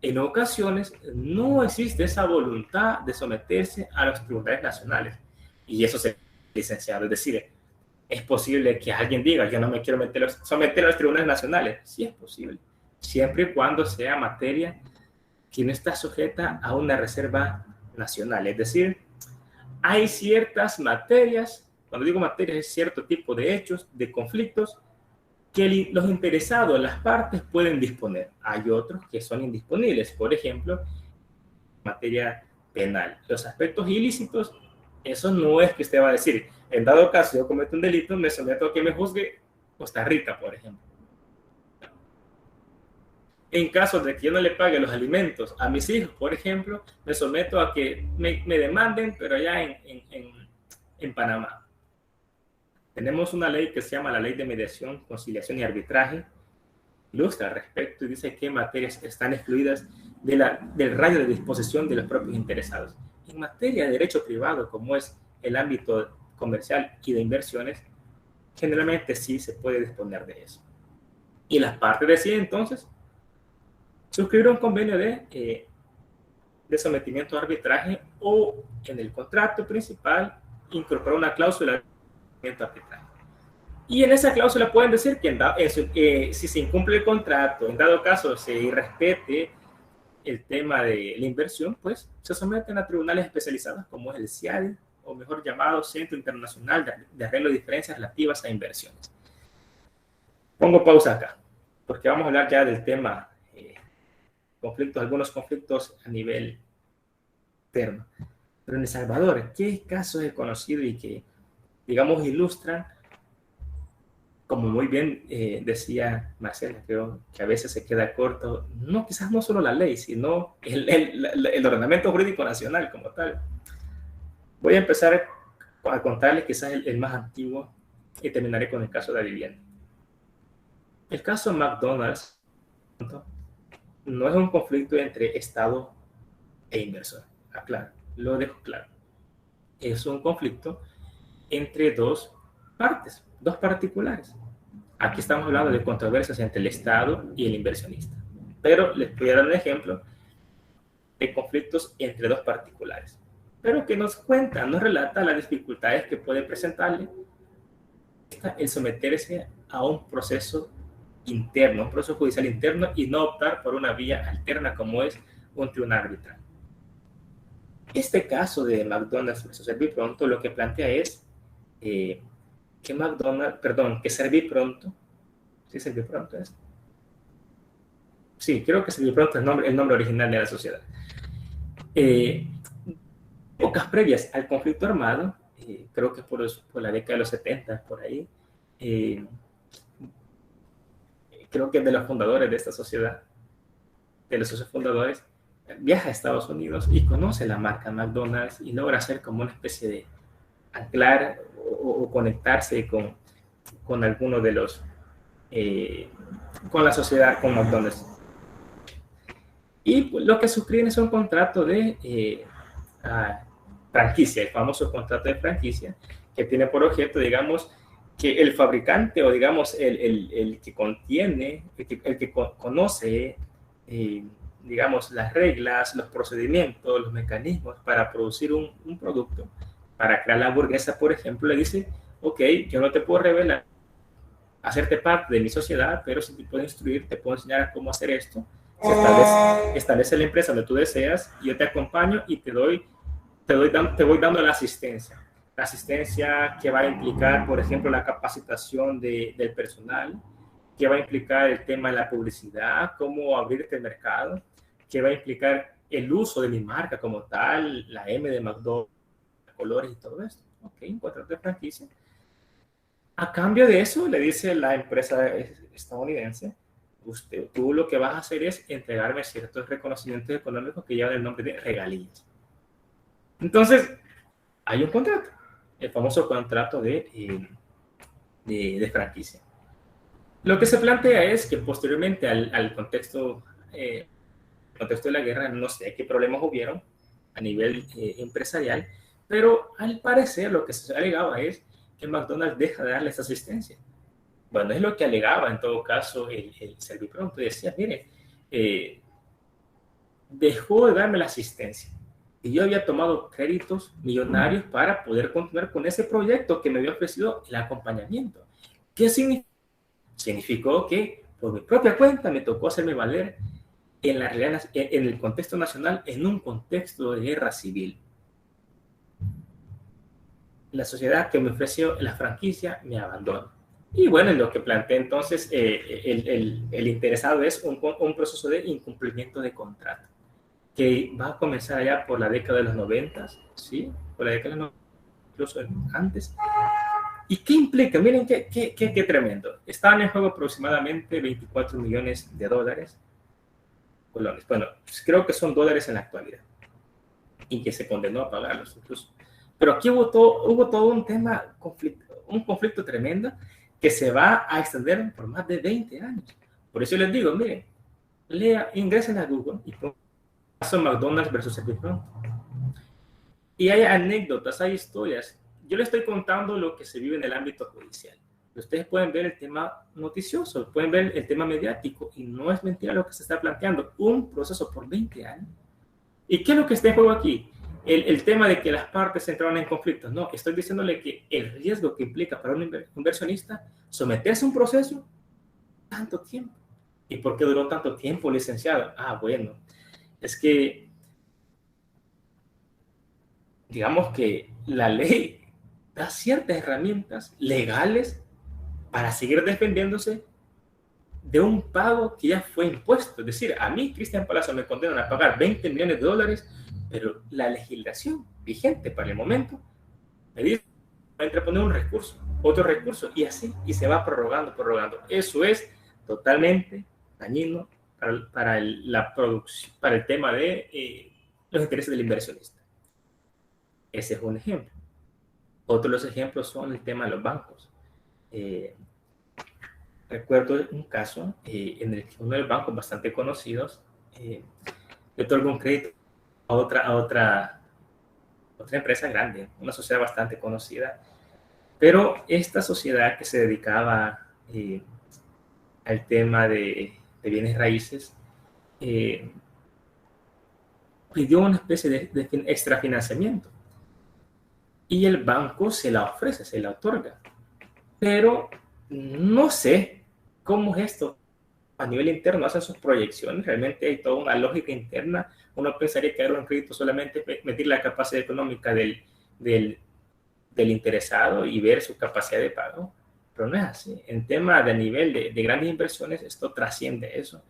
S1: en ocasiones no existe esa voluntad de someterse a los tribunales nacionales. Y eso se licenciado. Es decir, es posible que alguien diga, yo no me quiero someter a los tribunales nacionales. Sí es posible, siempre y cuando sea materia que no está sujeta a una reserva nacional. Es decir, hay ciertas materias, cuando digo materias es cierto tipo de hechos, de conflictos, que los interesados, las partes pueden disponer. Hay otros que son indisponibles. Por ejemplo, materia penal. Los aspectos ilícitos, eso no es que usted va a decir, en dado caso yo cometo un delito, me someto a que me juzgue Costa Rica, por ejemplo. En caso de que yo no le pague los alimentos a mis hijos, por ejemplo, me someto a que me demanden, pero allá en Panamá. Tenemos una ley que se llama la Ley de Mediación, Conciliación y Arbitraje, ilustra al respecto y dice qué materias están excluidas del radio de disposición de los propios interesados. En materia de derecho privado, como es el ámbito comercial y de inversiones, generalmente sí se puede disponer de eso. Y las partes deciden entonces suscribir un convenio de sometimiento a arbitraje o en el contrato principal incorporar una cláusula de arbitraje. Y en esa cláusula pueden decir que si se incumple el contrato, en dado caso se irrespete el tema de la inversión, pues se someten a tribunales especializados como es el CIADI o mejor llamado Centro Internacional de Arreglo de Diferencias Relativas a Inversiones. Pongo pausa acá, porque vamos a hablar ya del tema conflictos, algunos conflictos a nivel interno. Pero en El Salvador, ¿qué casos he conocido y que, digamos, ilustran, como muy bien decía Marcela, creo que a veces se queda corto, no, quizás no solo la ley, sino el ordenamiento jurídico nacional como tal? Voy a empezar a contarles quizás el más antiguo y terminaré con el caso de la vivienda. El caso McDonald's no es un conflicto entre Estado e inversor, aclaro, lo dejo claro. Es un conflicto entre dos partes, dos particulares. Aquí estamos hablando de controversias entre el Estado y el inversionista. Pero les voy a dar un ejemplo de conflictos entre dos particulares, pero que nos cuenta, nos relata las dificultades que puede presentarle el someterse a un proceso interno, un proceso judicial interno, y no optar por una vía alterna como es un tribunal arbitral. Este caso de McDonald's versus Servipronto lo que plantea es que Servipronto, ¿sí Servipronto es? Sí, creo que Servipronto es el nombre original de la sociedad. Épocas previas al conflicto armado, creo que por la década de los 70, por ahí, creo que de los fundadores de esta sociedad, de los socios fundadores, viaja a Estados Unidos y conoce la marca McDonald's y logra hacer como una especie de anclar o conectarse con alguno de los, con la sociedad, con McDonald's. Y lo que suscriben es un contrato de franquicia, el famoso contrato de franquicia, que tiene por objeto, digamos, que el fabricante o, digamos, el que contiene, el que conoce, digamos, las reglas, los procedimientos, los mecanismos para producir un producto, para crear la hamburguesa, por ejemplo, le dice, ok, yo no te puedo revelar, hacerte parte de mi sociedad, pero si te puedo instruir, te puedo enseñar cómo hacer esto. Se establece la empresa donde tú deseas, yo te acompaño y te voy dando la asistencia. La asistencia que va a implicar, por ejemplo, la capacitación del personal, que va a implicar el tema de la publicidad, cómo abrirte el mercado, que va a implicar el uso de mi marca como tal, la M de McDonald's, colores y todo esto. Ok, un contrato de franquicia. A cambio de eso, le dice la empresa estadounidense, tú lo que vas a hacer es entregarme ciertos reconocimientos económicos que llevan el nombre de regalías. Entonces, hay un contrato, el famoso contrato de franquicia. Lo que se plantea es que posteriormente al contexto de la guerra, no sé qué problemas hubieron a nivel empresarial, pero al parecer lo que se alegaba es que McDonald's deja de darles asistencia. Bueno, es lo que alegaba en todo caso el Servipronto. Decía, mire, dejó de darme la asistencia. Y yo había tomado créditos millonarios para poder continuar con ese proyecto que me había ofrecido el acompañamiento. ¿Qué significó? Significó que por mi propia cuenta me tocó hacerme valer en la realidad, en el contexto nacional, en un contexto de guerra civil. La sociedad que me ofreció la franquicia me abandona. Y bueno, en lo que planteé entonces, el interesado es un proceso de incumplimiento de contrato, que va a comenzar allá por la década de los 90, ¿sí? Por la década de los 90, incluso antes. ¿Y qué implica? Miren qué tremendo. Estaban en juego aproximadamente 24 millones de dólares. Colones. Bueno, creo que son dólares en la actualidad. Y que se condenó a pagarlos incluso. Pero aquí hubo todo un tema, un conflicto tremendo que se va a extender por más de 20 años. Por eso les digo, miren, ingresen a Google y pongan McDonald's versus Servipronto. Y hay anécdotas, hay historias. Yo les estoy contando lo que se vive en el ámbito judicial. Ustedes pueden ver el tema noticioso, pueden ver el tema mediático, y no es mentira lo que se está planteando. Un proceso por 20 años. ¿Y qué es lo que está en juego aquí? El tema de que las partes entraron en conflicto. No, estoy diciéndole que el riesgo que implica para un inversionista someterse a un proceso tanto tiempo. ¿Y por qué duró tanto tiempo, licenciado? Ah, bueno, es que digamos que la ley da ciertas herramientas legales para seguir defendiéndose de un pago que ya fue impuesto. Es decir, a mí, Cristian Palazzo, me condenan a pagar $20 millones, pero la legislación vigente para el momento me dice que va a interponer un recurso, otro recurso, y así, y se va prorrogando. Eso es totalmente dañino para la producción, para el tema de los intereses del inversionista. Ese es un ejemplo. Otros los ejemplos son el tema de los bancos. Recuerdo un caso en el que uno de los bancos bastante conocidos le otorgó un crédito a otra empresa grande, una sociedad bastante conocida, pero esta sociedad que se dedicaba al tema de bienes raíces pidió una especie de extrafinanciamiento y el banco se la ofrece, se la otorga, pero no sé cómo es esto a nivel interno, hacen sus proyecciones, realmente hay toda una lógica interna. Uno pensaría que dar un crédito solamente medir la capacidad económica del interesado y ver su capacidad de pago, pero no es así. En tema de nivel de grandes inversiones, esto trasciende eso,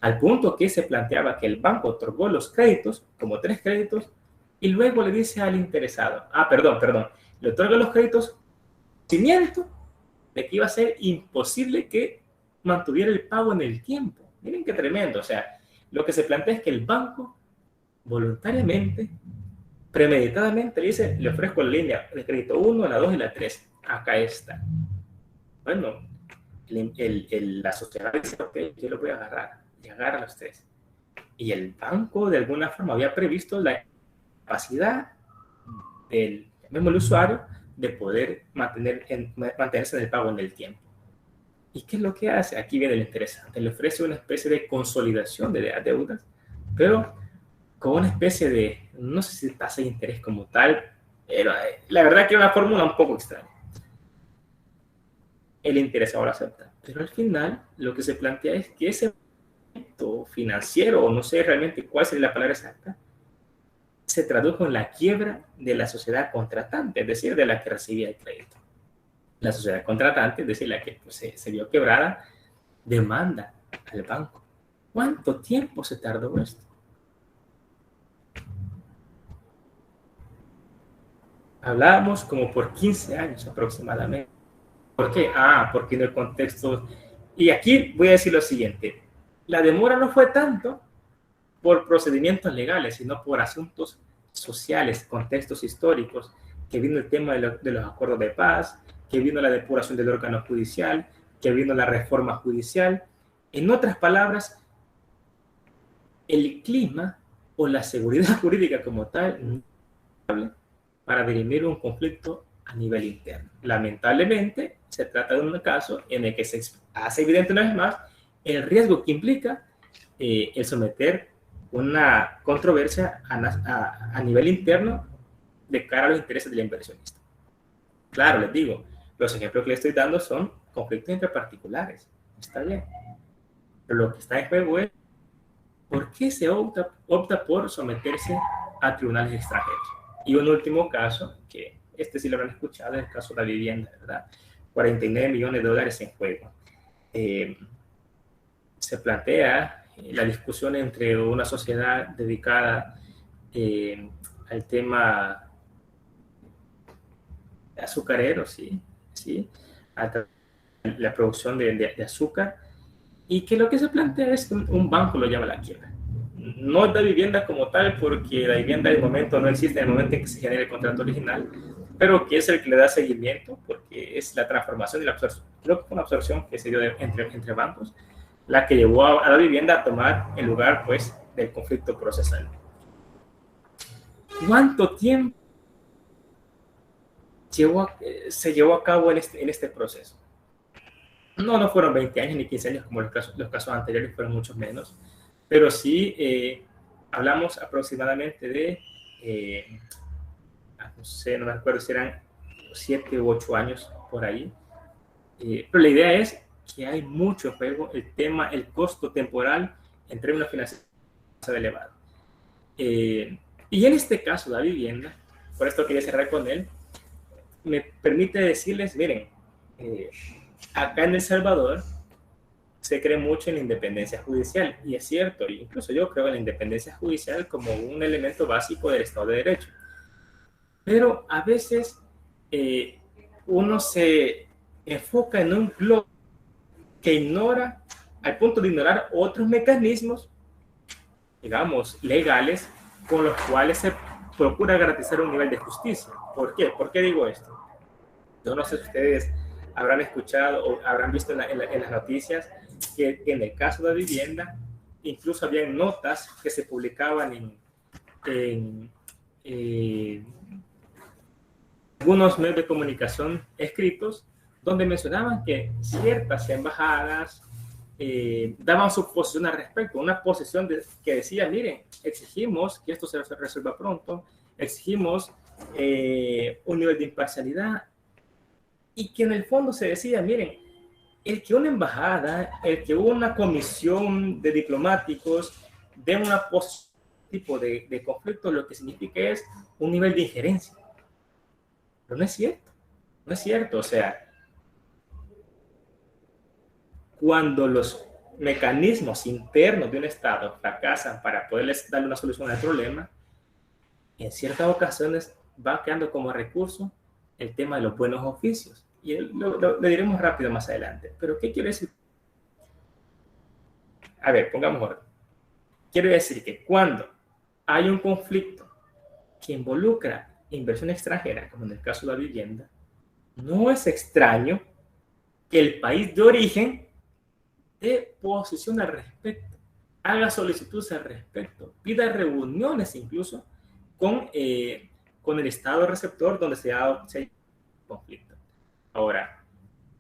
S1: al punto que se planteaba que el banco otorgó los créditos, como 3 créditos, y luego le dice al interesado, le otorga los créditos, cimiento de que iba a ser imposible que mantuviera el pago en el tiempo. Miren qué tremendo. O sea, lo que se plantea es que el banco voluntariamente, premeditadamente le dice, le ofrezco la línea de crédito 1, la 2 y la 3. Acá está. Bueno, la sociedad dice, ok, yo lo voy a agarrar. Y agarra los 3. Y el banco de alguna forma había previsto la capacidad del mismo usuario de poder mantenerse en el pago en el tiempo. ¿Y qué es lo que hace? Aquí viene lo interesante. Le ofrece una especie de consolidación de deudas, pero con una especie de, no sé si tasa de interés como tal, pero la verdad que es una fórmula un poco extraña. El interesado lo acepta, pero al final lo que se plantea es que ese momento financiero, o no sé realmente cuál sería la palabra exacta, se tradujo en la quiebra de la sociedad contratante, es decir, de la que recibía el crédito. La sociedad contratante, es decir, la que pues, se vio quebrada, demanda al banco. ¿Cuánto tiempo se tardó esto? Hablábamos como por 15 años aproximadamente. ¿Por qué? Porque en el contexto... Y aquí voy a decir lo siguiente. La demora no fue tanto por procedimientos legales, sino por asuntos sociales, contextos históricos, que vino el tema de los acuerdos de paz, que vino la depuración del órgano judicial, que vino la reforma judicial. En otras palabras, el clima o la seguridad jurídica como tal para dirimir un conflicto a nivel interno. Lamentablemente, se trata de un caso en el que se hace evidente una vez más el riesgo que implica el someter una controversia a nivel interno de cara a los intereses del inversionista. Claro, les digo, los ejemplos que les estoy dando son conflictos entre particulares. Está bien. Pero lo que está en juego es ¿por qué se opta por someterse a tribunales extranjeros? Y un último caso, que este sí lo habrán escuchado, es el caso de la vivienda, ¿verdad? $49 millones en juego. Se plantea la discusión entre una sociedad dedicada al tema azucarero, ¿sí? A la producción de azúcar, y que lo que se plantea es que un banco lo llama la quiebra. No da vivienda como tal, porque la vivienda de momento no existe en el momento en que se genera el contrato original, pero que es el que le da seguimiento, porque es la transformación y la absorción. Creo que fue una absorción que se dio entre bancos, la que llevó a la vivienda a tomar el lugar, pues, del conflicto procesal. ¿Cuánto tiempo se llevó a cabo en este proceso? No fueron 20 años ni 15 años como los casos anteriores, fueron muchos menos, pero sí hablamos aproximadamente de, no sé, no me acuerdo si eran 7 u 8 años por ahí, pero la idea es que hay mucho juego, el costo temporal en términos financieros es elevado. Y en este caso, la vivienda por esto quería cerrar con él, me permite decirles, miren, acá en El Salvador se cree mucho en la independencia judicial, y es cierto, incluso yo creo en la independencia judicial como un elemento básico del Estado de Derecho. Pero a veces uno se enfoca en un bloque que ignora, al punto de ignorar otros mecanismos, digamos, legales, con los cuales se procura garantizar un nivel de justicia. ¿Por qué? ¿Por qué digo esto? Yo no sé si ustedes habrán escuchado o habrán visto en las noticias que en el caso de la vivienda, incluso había notas que se publicaban en algunos medios de comunicación escritos, donde mencionaban que ciertas embajadas daban su posición al respecto, una posición que decía, miren, exigimos que esto se resuelva pronto, exigimos un nivel de imparcialidad, y que en el fondo se decía, miren, el que una embajada, el que una comisión de diplomáticos den una tipo de conflicto, lo que significa es un nivel de injerencia. Pero no es cierto, no es cierto. O sea, cuando los mecanismos internos de un Estado fracasan para poderles darle una solución al problema, en ciertas ocasiones va quedando como recurso el tema de los buenos oficios. Y lo diremos rápido más adelante. Pero ¿qué quiero decir? A ver, pongamos orden. Quiero decir que cuando hay un conflicto que involucra inversión extranjera, como en el caso de la vivienda, no es extraño que el país de origen dé posición al respecto, haga solicitudes al respecto, pida reuniones incluso con el Estado receptor donde se ha conflicto. Ahora,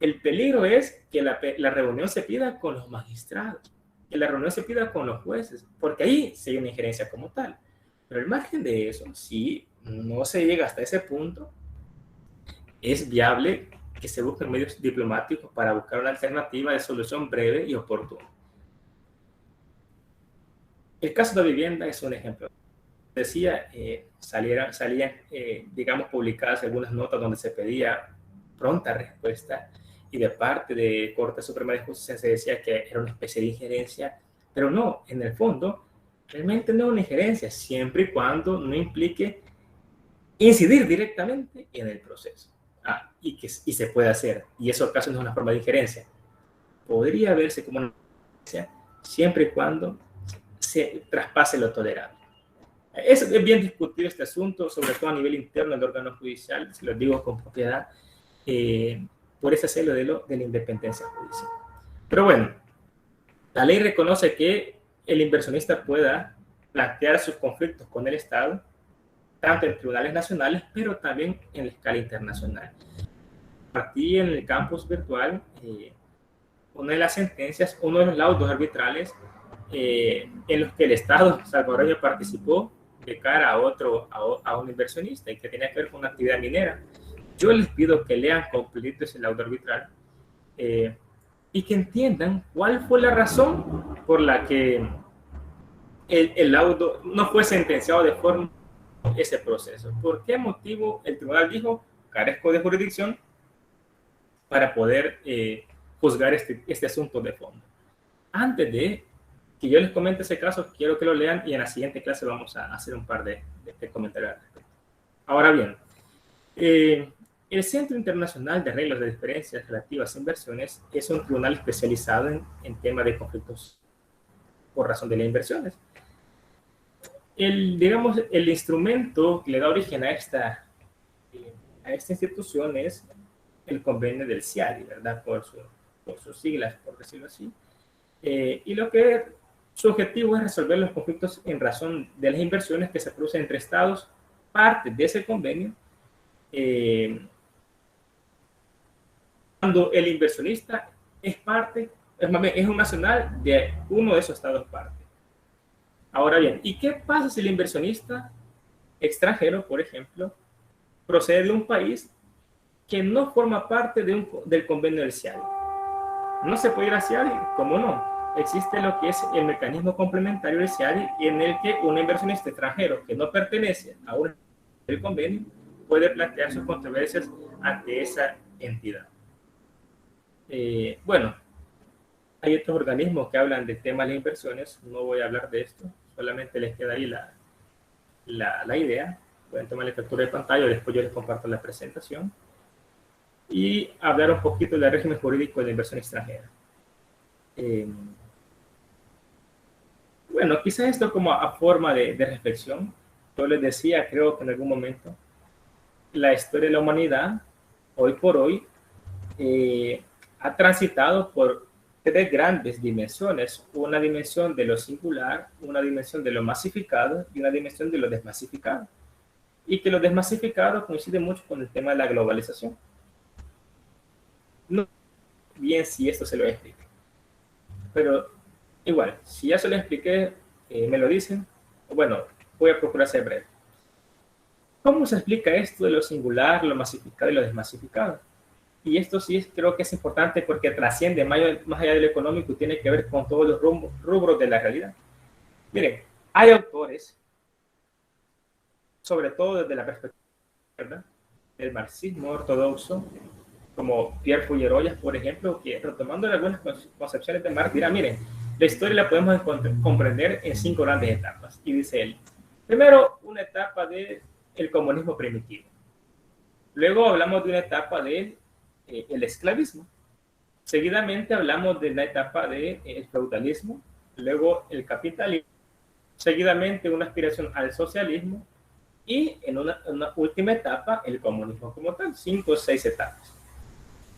S1: el peligro es que la reunión se pida con los magistrados, que la reunión se pida con los jueces, porque ahí se hay una injerencia como tal. Pero al margen de eso, si no se llega hasta ese punto, es viable que se busquen medios diplomáticos para buscar una alternativa de solución breve y oportuna. El caso de la vivienda es un ejemplo. Decía, salían, digamos, publicadas algunas notas donde se pedía pronta respuesta, y de parte de Corte Suprema de Justicia se decía que era una especie de injerencia, pero no, en el fondo, realmente no es una injerencia, siempre y cuando no implique incidir directamente en el proceso. Y se puede hacer, y eso acaso no es una forma de injerencia. Podría verse como una injerencia siempre y cuando se traspase lo tolerable. Es bien discutido este asunto, sobre todo a nivel interno del órgano judicial, si lo digo con propiedad, por ese celo de la independencia judicial. Pero bueno, la ley reconoce que el inversionista pueda plantear sus conflictos con el Estado, tanto en tribunales nacionales, pero también en la escala internacional. Partí en el campus virtual, una de las sentencias, uno de los laudos arbitrales en los que el Estado salvadoreño participó de cara a un inversionista y que tenía que ver con una actividad minera. Yo les pido que lean completo ese laudo arbitral y que entiendan cuál fue la razón por la que el laudo no fue sentenciado de forma ese proceso. ¿Por qué motivo el tribunal dijo carezco de jurisdicción para poder juzgar este asunto de fondo? Antes de que yo les comente ese caso, quiero que lo lean y en la siguiente clase vamos a hacer un par de comentarios al respecto. Ahora bien, el Centro Internacional de Arreglos de Diferencias Relativas a Inversiones es un tribunal especializado en temas de conflictos por razón de las inversiones. El instrumento que le da origen a esta institución es el convenio del CIADI, ¿verdad? Por sus siglas, por decirlo así. Y su objetivo es resolver los conflictos en razón de las inversiones que se producen entre estados, parte de ese convenio, cuando el inversionista es un nacional de uno de esos estados parte. Ahora bien, ¿y qué pasa si el inversionista extranjero, por ejemplo, procede de un país que no forma parte del convenio del CIADI? No se puede ir a CIADI, ¿cómo no? Existe lo que es el mecanismo complementario del CIADI, en el que un inversionista extranjero que no pertenece a una el convenio puede plantear sus controversias ante esa entidad. Bueno, hay otros organismos que hablan de temas de inversiones, no voy a hablar de esto, solamente les queda ahí la idea. Pueden tomar la captura de pantalla, después yo les comparto la presentación. Y hablar un poquito del régimen jurídico de la inversión extranjera. Bueno, quizás esto como a forma de reflexión. Yo les decía, creo que en algún momento, la historia de la humanidad, hoy por hoy, ha transitado por tres grandes dimensiones. Una dimensión de lo singular, una dimensión de lo masificado y una dimensión de lo desmasificado. Y que lo desmasificado coincide mucho con el tema de la globalización. No bien si esto se lo explique, pero igual, si ya se lo expliqué, me lo dicen. Bueno, voy a procurar ser breve. ¿Cómo se explica esto de lo singular, lo masificado y lo desmasificado? Y esto sí creo que es importante porque trasciende más allá de lo económico y tiene que ver con todos los rubros de la realidad. Miren, hay autores, sobre todo desde la perspectiva, ¿verdad?, del marxismo ortodoxo, como Pierre Fougeroyas, por ejemplo, que retomando algunas concepciones de Marx, dirá, miren, la historia la podemos comprender en 5 grandes etapas. Y dice él, primero, una etapa del comunismo primitivo. Luego hablamos de una etapa del esclavismo. Seguidamente hablamos de la etapa del feudalismo. Luego el capitalismo. Seguidamente una aspiración al socialismo. Y en una última etapa, el comunismo como tal. 5 o 6 etapas.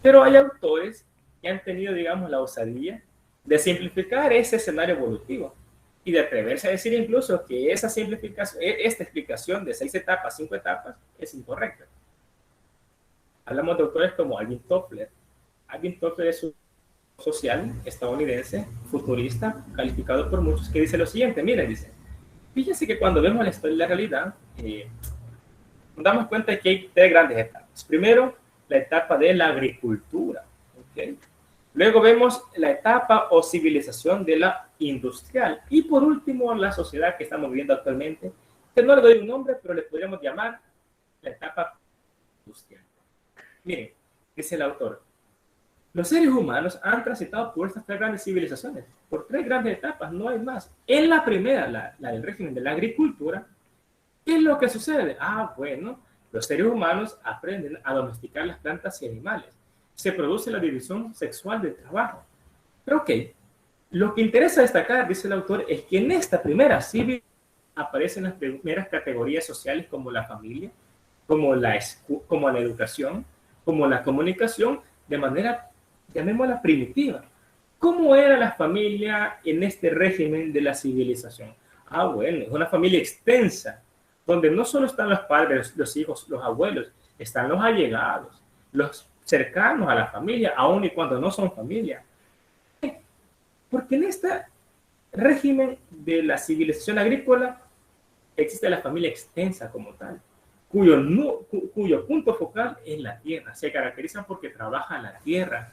S1: Pero hay autores que han tenido, digamos, la osadía de simplificar ese escenario evolutivo y de atreverse a decir incluso que esa simplificación, esta explicación de 6 etapas, 5 etapas, es incorrecta. Hablamos de autores como Alvin Toffler. Alvin Toffler es un social estadounidense, futurista, calificado por muchos, que dice lo siguiente, miren, dice, fíjense que cuando vemos la historia de la realidad, nos damos cuenta de que hay 3 grandes etapas. Primero, la etapa de la agricultura. ¿Okay? Luego vemos la etapa o civilización de la industrial. Y por último, la sociedad que estamos viviendo actualmente, que no le doy un nombre, pero le podríamos llamar la etapa industrial. Miren, dice el autor, los seres humanos han transitado por estas 3 grandes civilizaciones, por 3 grandes etapas, no hay más. En la primera, la del régimen de la agricultura, ¿qué es lo que sucede? Bueno, los seres humanos aprenden a domesticar las plantas y animales. Se produce la división sexual del trabajo. Pero ok, lo que interesa destacar, dice el autor, es que en esta primera civilización aparecen las primeras categorías sociales como la familia, como la educación, como la comunicación, de manera, llamémosla, primitiva. ¿Cómo era la familia en este régimen de la civilización? Bueno, es una familia extensa, donde no solo están los padres, los hijos, los abuelos, están los allegados, los cercanos a la familia, aun y cuando no son familia. Porque en este régimen de la civilización agrícola existe la familia extensa como tal, cuyo punto focal es la tierra. Se caracterizan porque trabajan la tierra.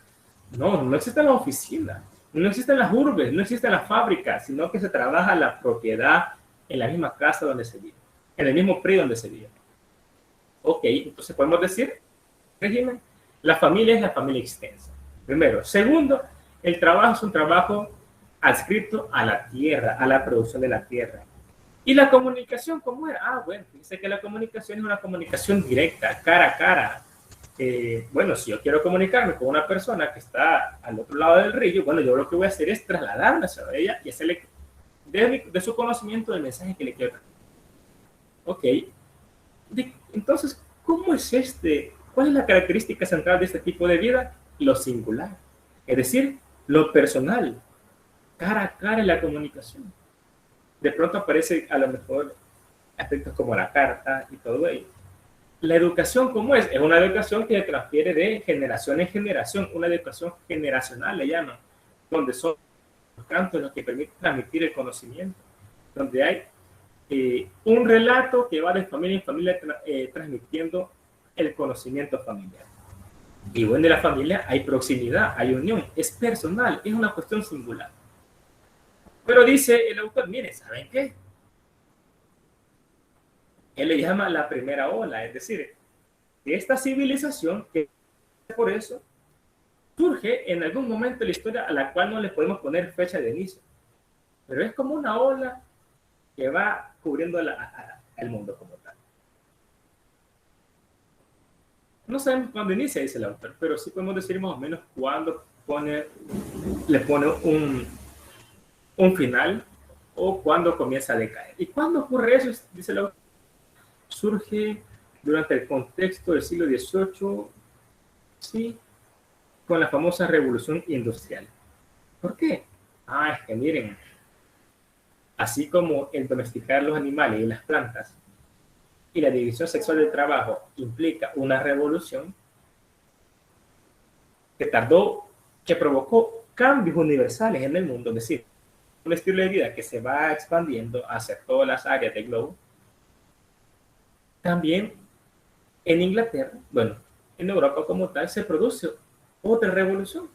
S1: No existe la oficina, no existen las urbes, no existen las fábricas, sino que se trabaja la propiedad en la misma casa donde se vive, en el mismo predio donde se vive. Ok, entonces podemos decir, régimen, la familia es la familia extensa. Primero. Segundo, el trabajo es un trabajo adscrito a la tierra, a la producción de la tierra. ¿Y la comunicación cómo era? Bueno, fíjense que la comunicación es una comunicación directa, cara a cara. Bueno, si yo quiero comunicarme con una persona que está al otro lado del río, bueno, yo lo que voy a hacer es trasladarme hacia ella y hacerle de su conocimiento del mensaje que le quiero dar. Ok. Entonces, ¿cómo es ¿cuál es la característica central de este tipo de vida? Lo singular. Es decir, lo personal. Cara a cara en la comunicación. De pronto aparece a lo mejor aspectos como la carta y todo ello. La educación, ¿cómo es? Es una educación que se transfiere de generación en generación, una educación generacional le llaman, donde son los cantos los que permiten transmitir el conocimiento, donde hay un relato que va de familia en familia transmitiendo el conocimiento familiar. Y bueno, de la familia hay proximidad, hay unión, es personal, es una cuestión singular. Pero dice el autor, miren, ¿saben qué? Él le llama la primera ola, es decir, esta civilización que por eso surge en algún momento de la historia a la cual no le podemos poner fecha de inicio, pero es como una ola que va cubriendo el mundo como tal. No sabemos cuándo inicia, dice el autor, pero sí podemos decir más o menos cuándo le pone un final o cuándo comienza a decaer. ¿Y cuándo ocurre eso? Dice el autor. Surge durante el contexto del siglo XVIII, sí, con la famosa revolución industrial. ¿Por qué? Es que miren, así como el domesticar los animales y las plantas y la división sexual del trabajo implica una revolución que provocó cambios universales en el mundo, es decir, un estilo de vida que se va expandiendo hacia todas las áreas del globo. También en Inglaterra, bueno, en Europa como tal, se produce otra revolución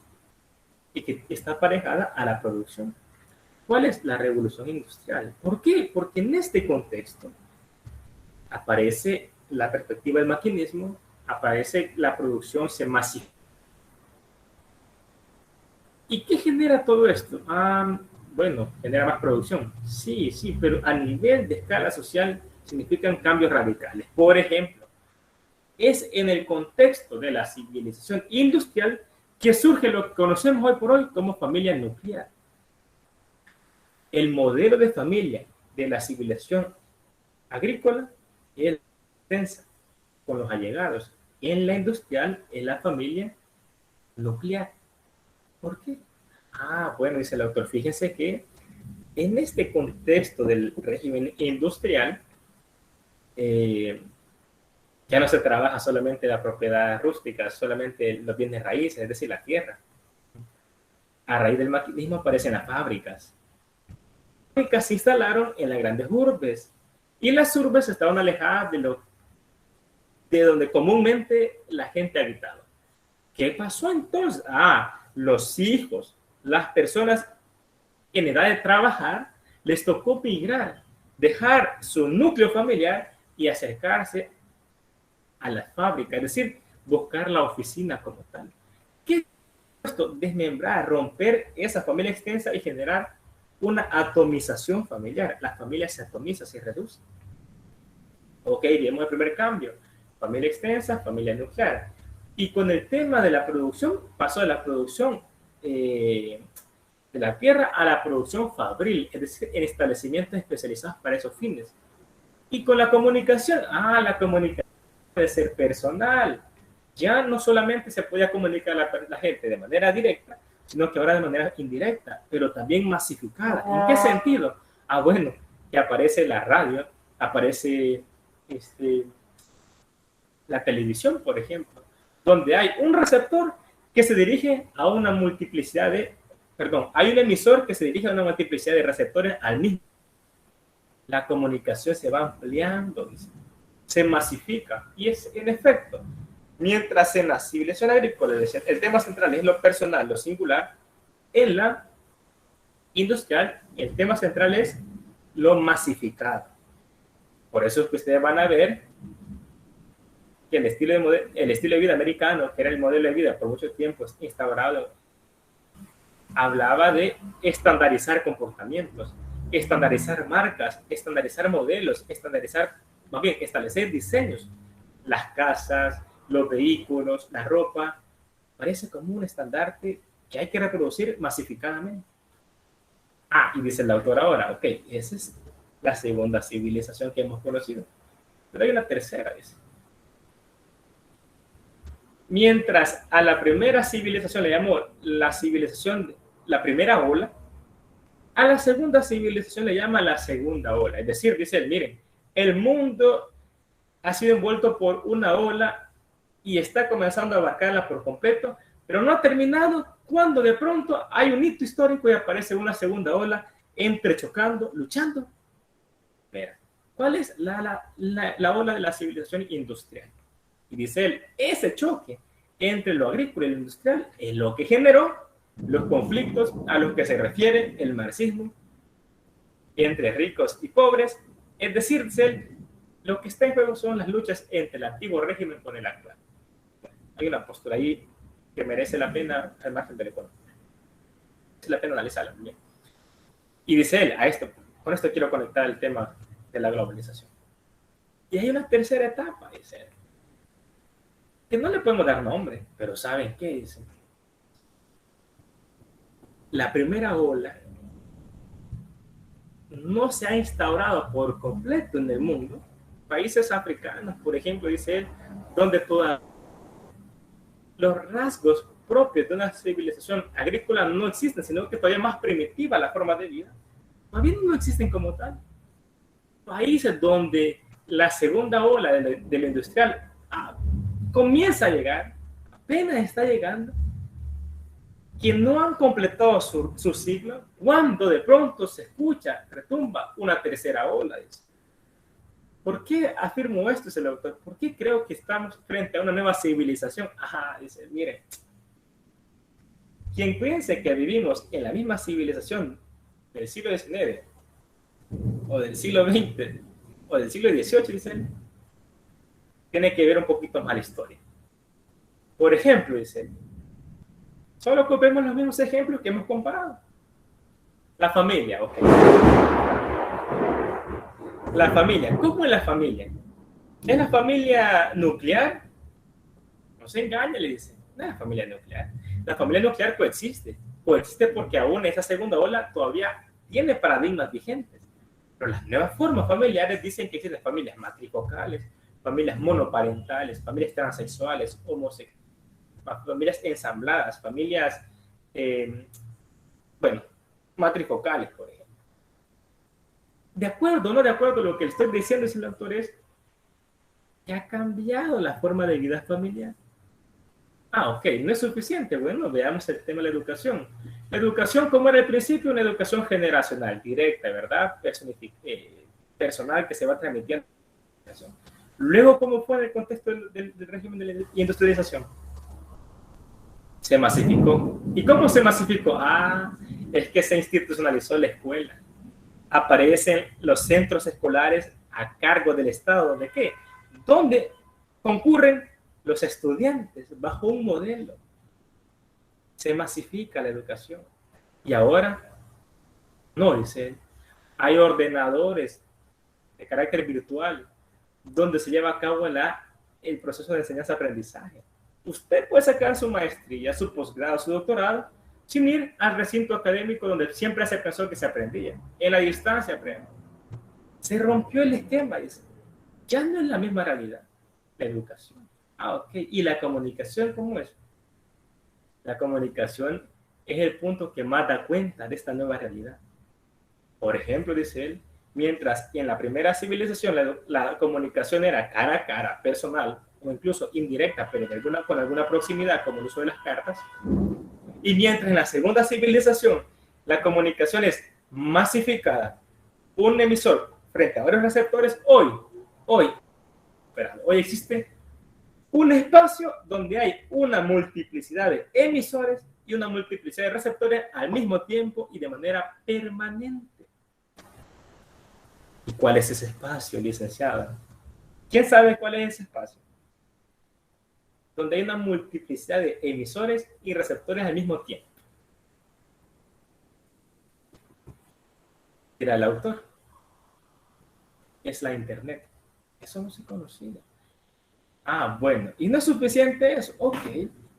S1: y que está aparejada a la producción. ¿Cuál es la revolución industrial? ¿Por qué? Porque en este contexto aparece la perspectiva del maquinismo, aparece la producción, se masifica. ¿Y qué genera todo esto? Bueno, genera más producción. Sí, pero a nivel de escala social significan cambios radicales. Por ejemplo, es en el contexto de la civilización industrial que surge lo que conocemos hoy por hoy como familia nuclear. El modelo de familia de la civilización agrícola es extensa con los allegados. En la industrial es la familia nuclear. ¿Por qué? Bueno, dice el autor, fíjense que en este contexto del régimen industrial, ya no se trabaja solamente la propiedad rústica, solamente los bienes raíces, es decir, la tierra. A raíz del maquinismo aparecen las fábricas. Las fábricas se instalaron en las grandes urbes y las urbes estaban alejadas de donde comúnmente la gente habitaba. ¿Qué pasó entonces? Los hijos, las personas en edad de trabajar, les tocó migrar, dejar su núcleo familiar y acercarse a la fábrica, es decir, buscar la oficina como tal. ¿Qué es esto? Desmembrar, romper esa familia extensa y generar una atomización familiar. La familia se atomiza, se reduce. Ok, vemos el primer cambio. Familia extensa, familia nuclear. Y con el tema de la producción, pasó de la producción de la tierra a la producción fabril, es decir, en establecimientos especializados para esos fines. Y con la comunicación, la comunicación puede ser personal. Ya no solamente se podía comunicar a la gente de manera directa, sino que ahora de manera indirecta, pero también masificada. ¿En qué sentido? Bueno, que aparece la radio, aparece la televisión, por ejemplo, donde hay un receptor que se dirige a una multiplicidad hay un emisor que se dirige a una multiplicidad de receptores al mismo. La comunicación se va ampliando, se masifica, y es en efecto, mientras en la civilización agrícola el tema central es lo personal, lo singular, en la industrial el tema central es lo masificado. Por eso es que ustedes van a ver que el estilo de vida americano, que era el modelo de vida por mucho tiempo instaurado, hablaba de estandarizar comportamientos, estandarizar marcas, estandarizar modelos, establecer diseños. Las casas, los vehículos, la ropa, parece como un estandarte que hay que reproducir masificadamente. Y dice el autor ahora, ok, esa es la segunda civilización que hemos conocido. Pero hay una tercera, dice. Mientras a la primera civilización le llamó la primera ola, a la segunda civilización le llama la segunda ola. Es decir, dice él, miren, el mundo ha sido envuelto por una ola y está comenzando a abarcarla por completo, pero no ha terminado cuando de pronto hay un hito histórico y aparece una segunda ola entrechocando, luchando. Mira, ¿cuál es la ola de la civilización industrial? Y dice él, ese choque entre lo agrícola y lo industrial es lo que generó los conflictos a los que se refiere el marxismo entre ricos y pobres. Es decir, Lo que está en juego son las luchas entre el antiguo régimen con el actual. Hay una postura ahí que merece la pena al margen del economía. Merece la pena analizarla bien. Y dice él, con esto quiero conectar el tema de la globalización. Y hay una tercera etapa, dice él, que no le podemos dar nombre, pero ¿saben qué? Dice, la primera ola no se ha instaurado por completo en el mundo. Países africanos, por ejemplo, dice él, donde todos los rasgos propios de una civilización agrícola no existen, sino que todavía más primitiva la forma de vida, todavía no existen como tal. Países donde la segunda ola de lo industrial comienza a llegar, apenas está llegando, que no han completado su ciclo, cuando de pronto se escucha, retumba una tercera ola. Dice. ¿Por qué afirmo esto? Dice el autor. ¿Por qué creo que estamos frente a una nueva civilización? Ajá, dice, miren, quien piense que vivimos en la misma civilización del siglo XIX, o del siglo XX, o del siglo XVIII, dice él, tiene que ver un poquito más la historia. Por ejemplo, dice él, solo ocupemos los mismos ejemplos que hemos comparado. La familia, ok. La familia, ¿cómo es la familia? ¿Es la familia nuclear? No se engañe, le dice. No es la familia nuclear. La familia nuclear coexiste. Coexiste porque aún esa segunda ola todavía tiene paradigmas vigentes. Pero las nuevas formas familiares dicen que existen familias matrifocales, familias monoparentales, familias transexuales, homosexuales, familias ensambladas, familias, matrifocales, por ejemplo. De acuerdo o no de acuerdo, lo que le estoy diciendo, es el autor, es que ha cambiado la forma de vida familiar. Ok, no es suficiente. Bueno, veamos el tema de la educación. La educación, como era al principio, una educación generacional, directa, ¿verdad? Personal que se va transmitiendo. Luego, ¿cómo fue en el contexto del régimen de la industrialización? Se masificó. ¿Y cómo se masificó? Es que se institucionalizó la escuela. Aparecen los centros escolares a cargo del Estado. ¿De qué? Donde concurren los estudiantes bajo un modelo. Se masifica la educación. Y ahora, no, dice, hay ordenadores de carácter virtual donde se lleva a cabo el proceso de enseñanza-aprendizaje. Usted puede sacar su maestría, su posgrado, su doctorado, sin ir al recinto académico donde siempre se pensó que se aprendía. En la distancia aprende. Se rompió el esquema, dice. Ya no es la misma realidad. La educación. Ok. ¿Y la comunicación cómo es? La comunicación es el punto que más da cuenta de esta nueva realidad. Por ejemplo, dice él, mientras en la primera civilización la comunicación era cara a cara, personal, o incluso indirecta, pero con alguna proximidad, como el uso de las cartas, y mientras en la segunda civilización la comunicación es masificada, un emisor frente a varios receptores, hoy existe un espacio donde hay una multiplicidad de emisores y una multiplicidad de receptores al mismo tiempo y de manera permanente. ¿Y cuál es ese espacio, licenciada? ¿Quién sabe cuál es ese espacio? Donde hay una multiplicidad de emisores y receptores al mismo tiempo. Era el autor. Es la Internet. Eso no se conocía. Bueno. ¿Y no es suficiente eso? Ok.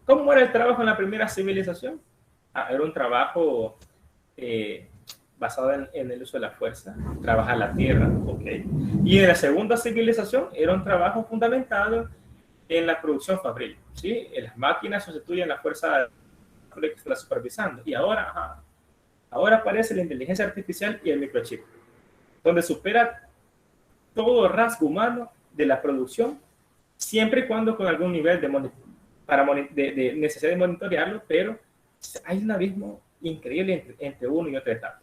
S1: ¿Cómo era el trabajo en la primera civilización? Era un trabajo basado en el uso de la fuerza, trabajar la tierra. Ok. Y en la segunda civilización era un trabajo fundamentado en la producción fabril, ¿sí? Las máquinas sustituyen la fuerza que está supervisando. Y ahora aparece la inteligencia artificial y el microchip, donde supera todo rasgo humano de la producción, siempre y cuando con algún nivel de necesidad de monitorearlo, pero hay un abismo increíble entre una y otra etapa.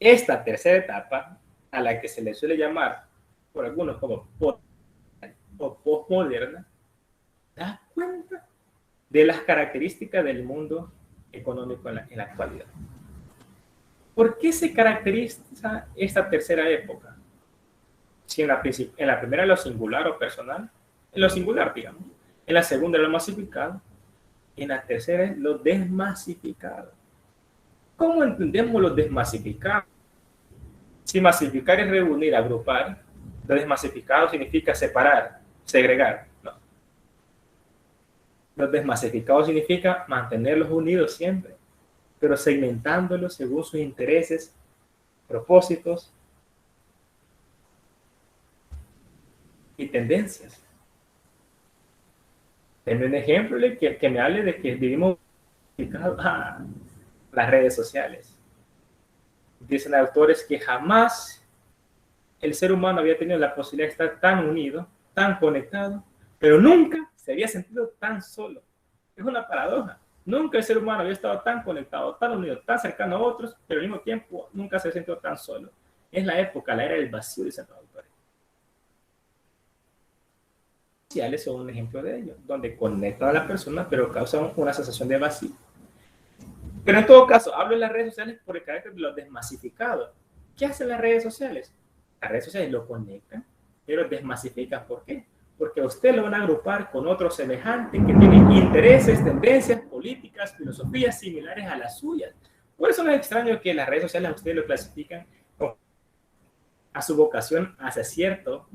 S1: Esta tercera etapa, a la que se le suele llamar por algunos como o postmoderna, da cuenta de las características del mundo económico en la actualidad. ¿Por qué se caracteriza esta tercera época? Si en la primera lo singular o personal, en lo singular, digamos. En la segunda lo masificado. En la tercera es lo desmasificado. ¿Cómo entendemos lo desmasificado? Si masificar es reunir, agrupar, lo desmasificado significa separar, segregar. No. Lo desmasificado significa mantenerlos unidos siempre, pero segmentándolos según sus intereses, propósitos y tendencias. Denme un ejemplo que me hable de que vivimos las redes sociales. Dicen autores que jamás el ser humano había tenido la posibilidad de estar tan unido, tan conectado, pero nunca se había sentido tan solo. Es una paradoja. Nunca el ser humano había estado tan conectado, tan unido, tan cercano a otros, pero al mismo tiempo nunca se ha sentido tan solo. Es la época, la era del vacío, dicen los autores. Sociales son un ejemplo de ello, donde conectan a la persona, pero causan una sensación de vacío. Pero en todo caso, hablo de las redes sociales por el carácter de lo desmasificado. ¿Qué hacen las redes sociales? Las redes sociales lo conectan, pero desmasifican. ¿Por qué? Porque a usted lo van a agrupar con otros semejantes que tienen intereses, tendencias, políticas, filosofías similares a las suyas. Por eso no es extraño que las redes sociales a usted lo clasifican a su vocación hacia cierto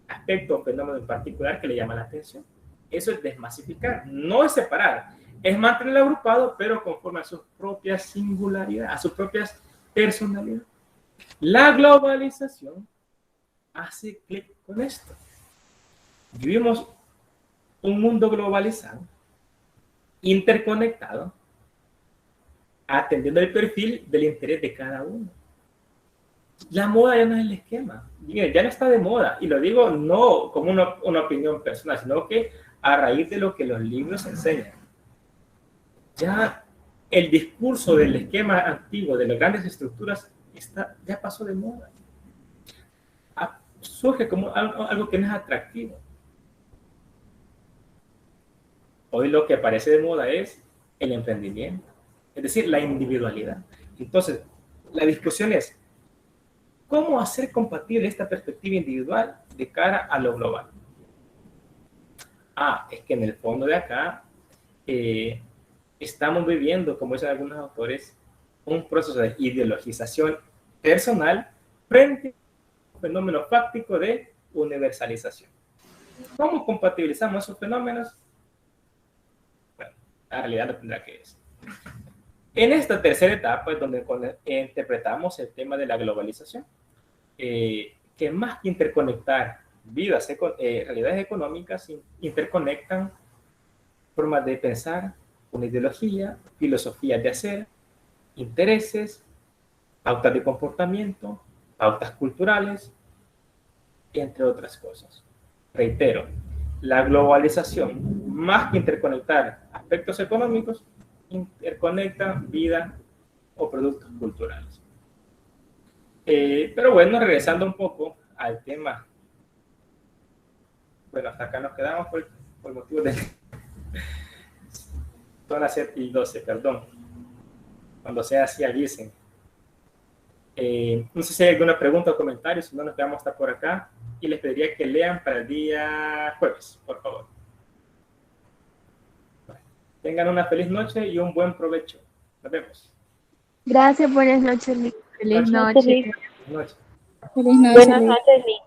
S1: aspecto o fenómeno en particular que le llama la atención. Eso es desmasificar, no es separar, es mantenerlo agrupado, pero conforme a sus propias singularidades, a sus propias personalidades. La globalización hace clic con esto. Vivimos un mundo globalizado, interconectado, atendiendo el perfil del interés de cada uno. La moda ya no es el esquema, ya no está de moda, y lo digo no como una opinión personal, sino que a raíz de lo que los libros enseñan. Ya el discurso del esquema antiguo, de las grandes estructuras, ya pasó de moda. Surge como algo que no es atractivo. Hoy lo que aparece de moda es el emprendimiento, es decir, la individualidad. Entonces, la discusión es, ¿cómo hacer compatible esta perspectiva individual de cara a lo global? Es que en el fondo de acá estamos viviendo, como dicen algunos autores, un proceso de ideologización personal frente a un fenómeno fáctico de universalización. ¿Cómo compatibilizamos esos fenómenos? Bueno, la realidad no tendrá que es. En esta tercera etapa es donde interpretamos el tema de la globalización, que más que interconectar realidades económicas, interconectan formas de pensar, una ideología, filosofías de hacer, intereses, pautas de comportamiento, pautas culturales, entre otras cosas. Reitero, la globalización, más que interconectar aspectos económicos, interconecta vida o productos culturales. Pero bueno, regresando un poco al tema. Bueno, hasta acá nos quedamos por motivo de... Son las 7:12, perdón. Cuando sea así, avisen. No sé si hay alguna pregunta o comentario, si no nos quedamos hasta por acá. Y les pediría que lean para el día jueves, por favor. Tengan una feliz noche y un buen provecho. Nos vemos.
S3: Gracias, buenas noches.
S2: Feliz noche.
S1: Buenas noches.
S4: Feliz noche.
S8: Buenas noches, Lick.